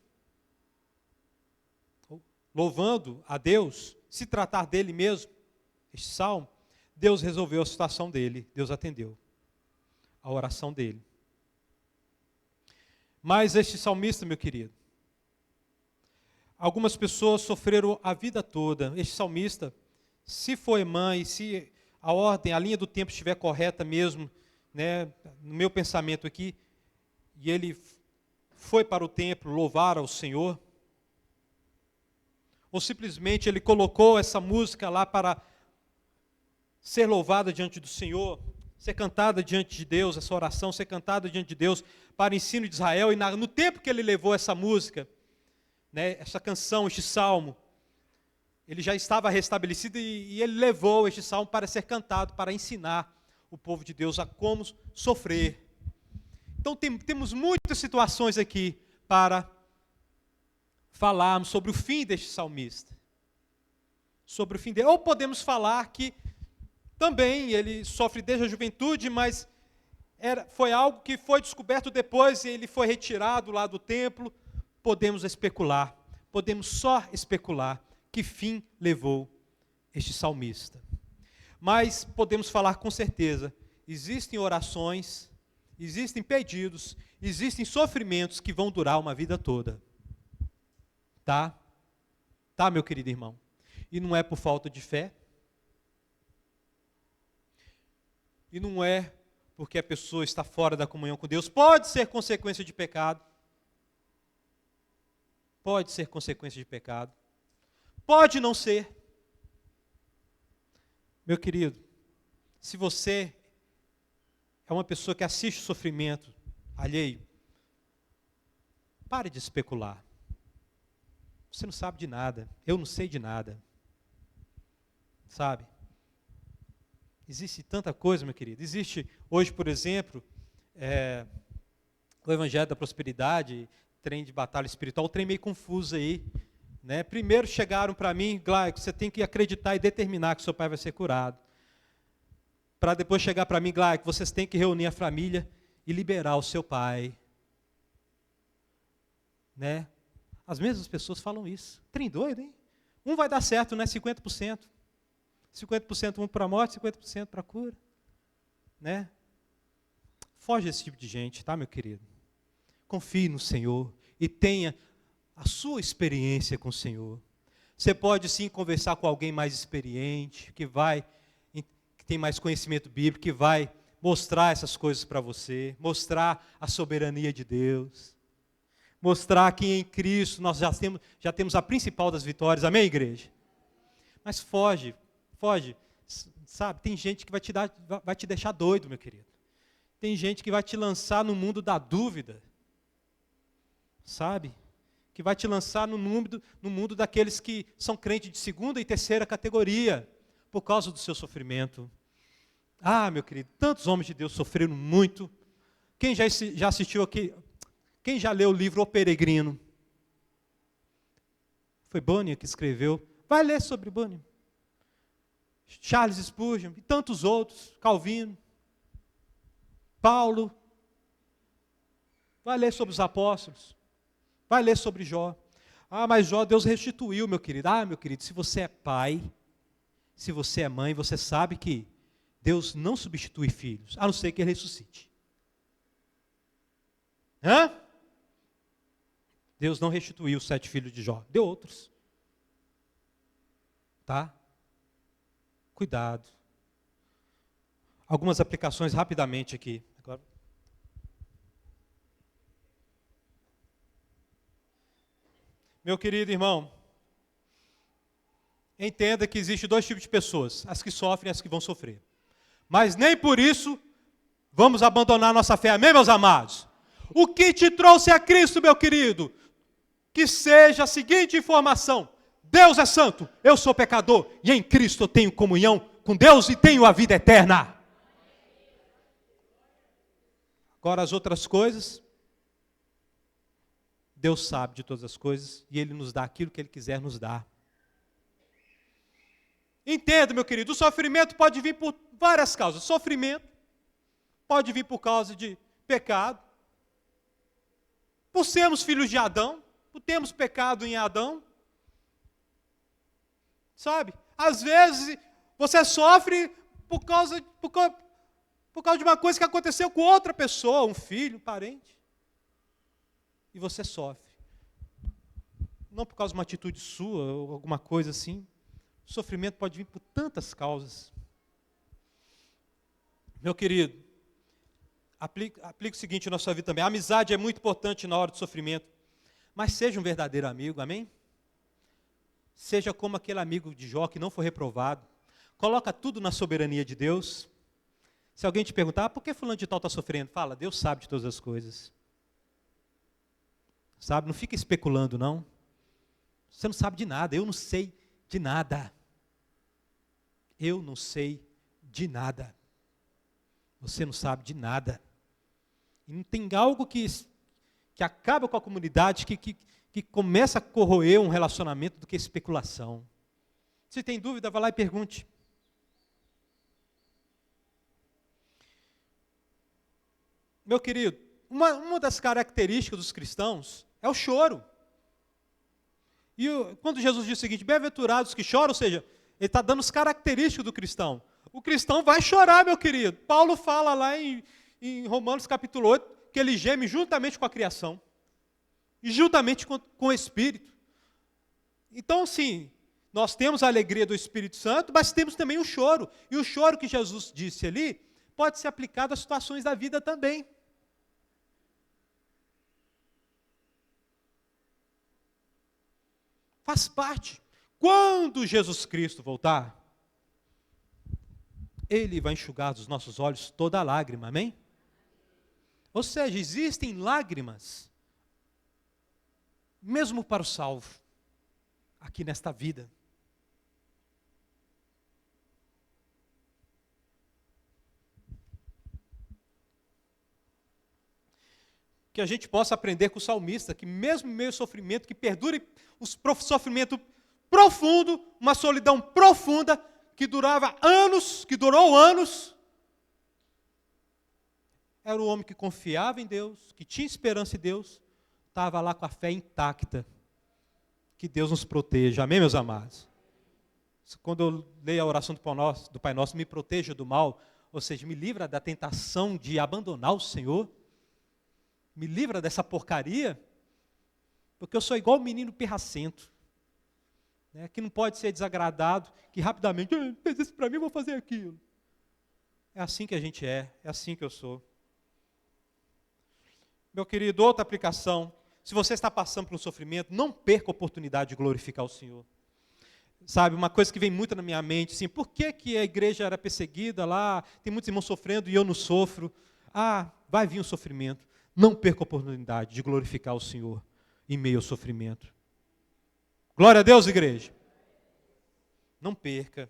S1: louvando a Deus, se tratar dele mesmo, este salmo, Deus resolveu a situação dele, Deus atendeu a oração dele. Mas este salmista, meu querido, algumas pessoas sofreram a vida toda. Este salmista, se foi mãe, se a ordem, a linha do tempo estiver correta mesmo, no meu pensamento aqui, e ele foi para o templo louvar ao Senhor, ou simplesmente ele colocou essa música lá para ser louvada diante do Senhor, ser cantada diante de Deus, essa oração ser cantada diante de Deus para o ensino de Israel, e no tempo que ele levou essa música, essa canção, este salmo, ele já estava restabelecido e ele levou este salmo para ser cantado, para ensinar o povo de Deus a como sofrer. Então temos muitas situações aqui para falarmos sobre o fim deste salmista. Sobre o fim dele. Ou podemos falar que também ele sofre desde a juventude, mas foi algo que foi descoberto depois e ele foi retirado lá do templo. Podemos especular, podemos só especular que fim levou este salmista. Mas podemos falar com certeza, existem orações, existem pedidos, existem sofrimentos que vão durar uma vida toda. Tá? Tá, meu querido irmão? E não é por falta de fé. E não é porque a pessoa está fora da comunhão com Deus. Pode ser consequência de pecado. Pode ser consequência de pecado. Pode não ser. Meu querido, se você é uma pessoa que assiste o sofrimento alheio, pare de especular. Você não sabe de nada. Eu não sei de nada. Sabe? Existe tanta coisa, meu querido. Existe hoje, por exemplo, o Evangelho da Prosperidade, trem de batalha espiritual, o trem meio confuso aí. Primeiro chegaram para mim, Glauco, você tem que acreditar e determinar que seu pai vai ser curado. Para depois chegar para mim, Glauco, vocês têm que reunir a família e liberar o seu pai. As mesmas pessoas falam isso. Trem doido, hein? Um vai dar certo, 50%. 50% um para a morte, 50% para a cura. Foge desse tipo de gente, tá, meu querido? Confie no Senhor e tenha a sua experiência com o Senhor. Você pode sim conversar com alguém mais experiente, que tem mais conhecimento bíblico, que vai mostrar essas coisas para você, mostrar a soberania de Deus, mostrar que em Cristo nós já temos a principal das vitórias. Amém, igreja? Mas foge, sabe? Tem gente que vai te deixar doido, meu querido. Tem gente que vai te lançar no mundo da dúvida, sabe? Que vai te lançar no mundo daqueles que são crentes de segunda e terceira categoria, por causa do seu sofrimento. Ah, meu querido, tantos homens de Deus sofreram muito. Quem já assistiu aqui, Quem já leu o livro O Peregrino? Foi Bunyan que escreveu. Vai ler sobre Bunyan. Charles Spurgeon e tantos outros, Calvino, Paulo. Vai ler sobre os apóstolos. Vai ler sobre Jó. Ah, mas Jó, Deus restituiu, meu querido. Ah, meu querido, se você é pai, se você é mãe, você sabe que Deus não substitui filhos, a não ser que ele ressuscite. Hã? Deus não restituiu os 7 filhos de Jó, deu outros. Tá? Cuidado. Algumas aplicações rapidamente aqui. Agora. Meu querido irmão, entenda que existe 2 tipos de pessoas, as que sofrem e as que vão sofrer. Mas nem por isso vamos abandonar nossa fé, amém, meus amados? O que te trouxe a Cristo, meu querido? Que seja a seguinte informação: Deus é santo, eu sou pecador, e em Cristo eu tenho comunhão com Deus e tenho a vida eterna. Agora as outras coisas, Deus sabe de todas as coisas, e Ele nos dá aquilo que Ele quiser nos dar. Entenda, meu querido, o sofrimento pode vir por várias causas. Sofrimento pode vir por causa de pecado, por sermos filhos de Adão, por termos pecado em Adão. Sabe? Às vezes você sofre por causa de uma coisa que aconteceu com outra pessoa, um filho, um parente. E você sofre. Não por causa de uma atitude sua ou alguma coisa assim. O sofrimento pode vir por tantas causas. Meu querido, aplique o seguinte na sua vida também. A amizade é muito importante na hora do sofrimento. Mas seja um verdadeiro amigo, amém? Seja como aquele amigo de Jó que não foi reprovado. Coloca tudo na soberania de Deus. Se alguém te perguntar, por que fulano de tal está sofrendo? Fala, Deus sabe de todas as coisas. Sabe, não fica especulando não. Você não sabe de nada, eu não sei de nada. Eu não sei de nada. Você não sabe de nada. E não tem algo que acaba com a comunidade, que começa a corroer um relacionamento do que especulação. Se tem dúvida, vá lá e pergunte. Meu querido, uma das características dos cristãos é o choro. E quando Jesus diz o seguinte, bem-aventurados que choram, ou seja, ele está dando as características do cristão. O cristão vai chorar, meu querido. Paulo fala lá em Romanos capítulo 8, que ele geme juntamente com a criação. E juntamente com o Espírito. Então, sim, nós temos a alegria do Espírito Santo, mas temos também o choro. E o choro que Jesus disse ali, pode ser aplicado às situações da vida também. Faz parte. Quando Jesus Cristo voltar, Ele vai enxugar dos nossos olhos toda a lágrima, amém? Ou seja, existem lágrimas, mesmo para o salvo, aqui nesta vida. Que a gente possa aprender com o salmista, que mesmo em meio ao sofrimento, que perdure o sofrimento profundo, uma solidão profunda, que durava anos, que durou anos, era um homem que confiava em Deus, que tinha esperança em Deus, estava lá com a fé intacta. Que Deus nos proteja, amém, meus amados? Quando eu leio a oração do Pai Nosso, me proteja do mal, ou seja, me livra da tentação de abandonar o Senhor, me livra dessa porcaria, porque eu sou igual o menino pirracento, né, que não pode ser desagradado, que rapidamente, fez isso para mim, eu vou fazer aquilo. É assim que a gente é assim que eu sou. Meu querido, outra aplicação, se você está passando por um sofrimento, não perca a oportunidade de glorificar o Senhor. Sabe, uma coisa que vem muito na minha mente, assim, por que a igreja era perseguida lá, tem muitos irmãos sofrendo e eu não sofro? Ah, vai vir um sofrimento. Não perca a oportunidade de glorificar o Senhor em meio ao sofrimento. Glória a Deus, igreja. Não perca.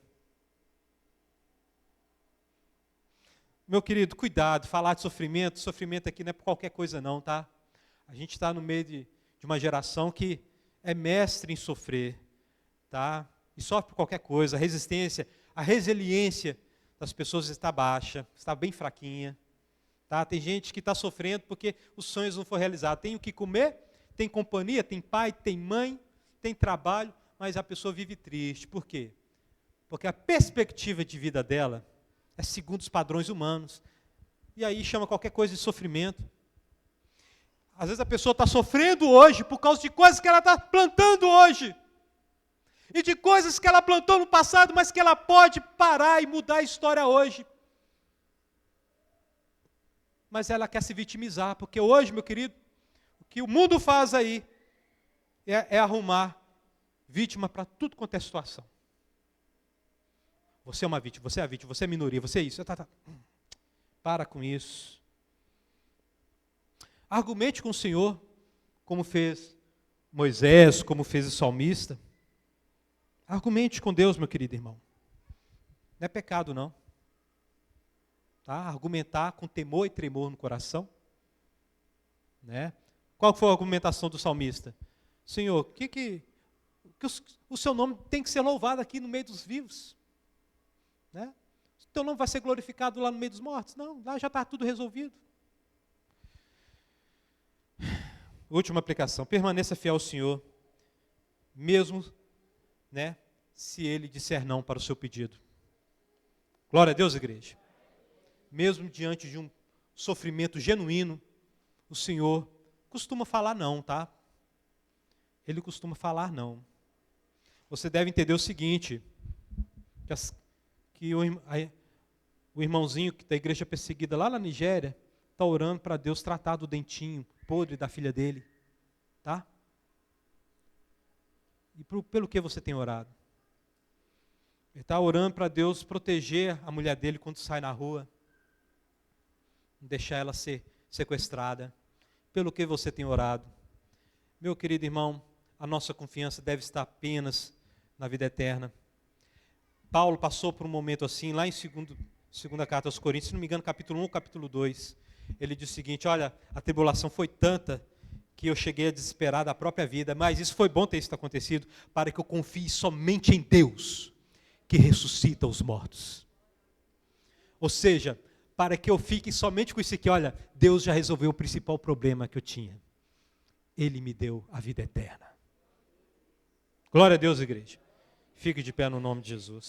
S1: Meu querido, cuidado, falar de sofrimento aqui não é por qualquer coisa não, tá? A gente está no meio de uma geração que é mestre em sofrer, tá? E sofre por qualquer coisa. A resiliência das pessoas está baixa, está bem fraquinha. Tá? Tem gente que está sofrendo porque os sonhos não foram realizados. Tem o que comer, tem companhia, tem pai, tem mãe, tem trabalho, mas a pessoa vive triste. Por quê? Porque a perspectiva de vida dela é segundo os padrões humanos. E aí chama qualquer coisa de sofrimento. Às vezes a pessoa está sofrendo hoje por causa de coisas que ela está plantando hoje. E de coisas que ela plantou no passado, mas que ela pode parar e mudar a história hoje. Mas ela quer se vitimizar, porque hoje, meu querido, o que o mundo faz aí é arrumar vítima para tudo quanto é situação. Você é uma vítima, você é a vítima, você é minoria, você é isso. Para com isso. Argumente com o Senhor, como fez Moisés, como fez o salmista. Argumente com Deus, meu querido irmão. Não é pecado, não. Tá? Argumentar com temor e tremor no coração. Né? Qual foi a argumentação do salmista? Senhor, o seu nome tem que ser louvado aqui no meio dos vivos. Né? O teu nome vai ser glorificado lá no meio dos mortos? Não, lá já está tudo resolvido. Última aplicação. Permaneça fiel ao Senhor, mesmo, né, se Ele disser não para o seu pedido. Glória a Deus, igreja. Mesmo diante de um sofrimento genuíno, o Senhor costuma falar não, tá? Ele costuma falar não. Você deve entender o seguinte, que o irmãozinho da igreja perseguida lá na Nigéria está orando para Deus tratar do dentinho podre da filha dele, tá? E pelo que você tem orado? Ele está orando para Deus proteger a mulher dele quando sai na rua, não deixar ela ser sequestrada. Pelo que você tem orado? Meu querido irmão, a nossa confiança deve estar apenas na vida eterna. Paulo passou por um momento assim, lá em segunda carta aos Coríntios, se não me engano, capítulo 1, capítulo 2. Ele diz o seguinte: olha, a tribulação foi tanta que eu cheguei a desesperar da própria vida, mas isso foi bom ter isso acontecido, para que eu confie somente em Deus, que ressuscita os mortos. Ou seja, para que eu fique somente com isso aqui, olha, Deus já resolveu o principal problema que eu tinha. Ele me deu a vida eterna. Glória a Deus, igreja. Fique de pé no nome de Jesus.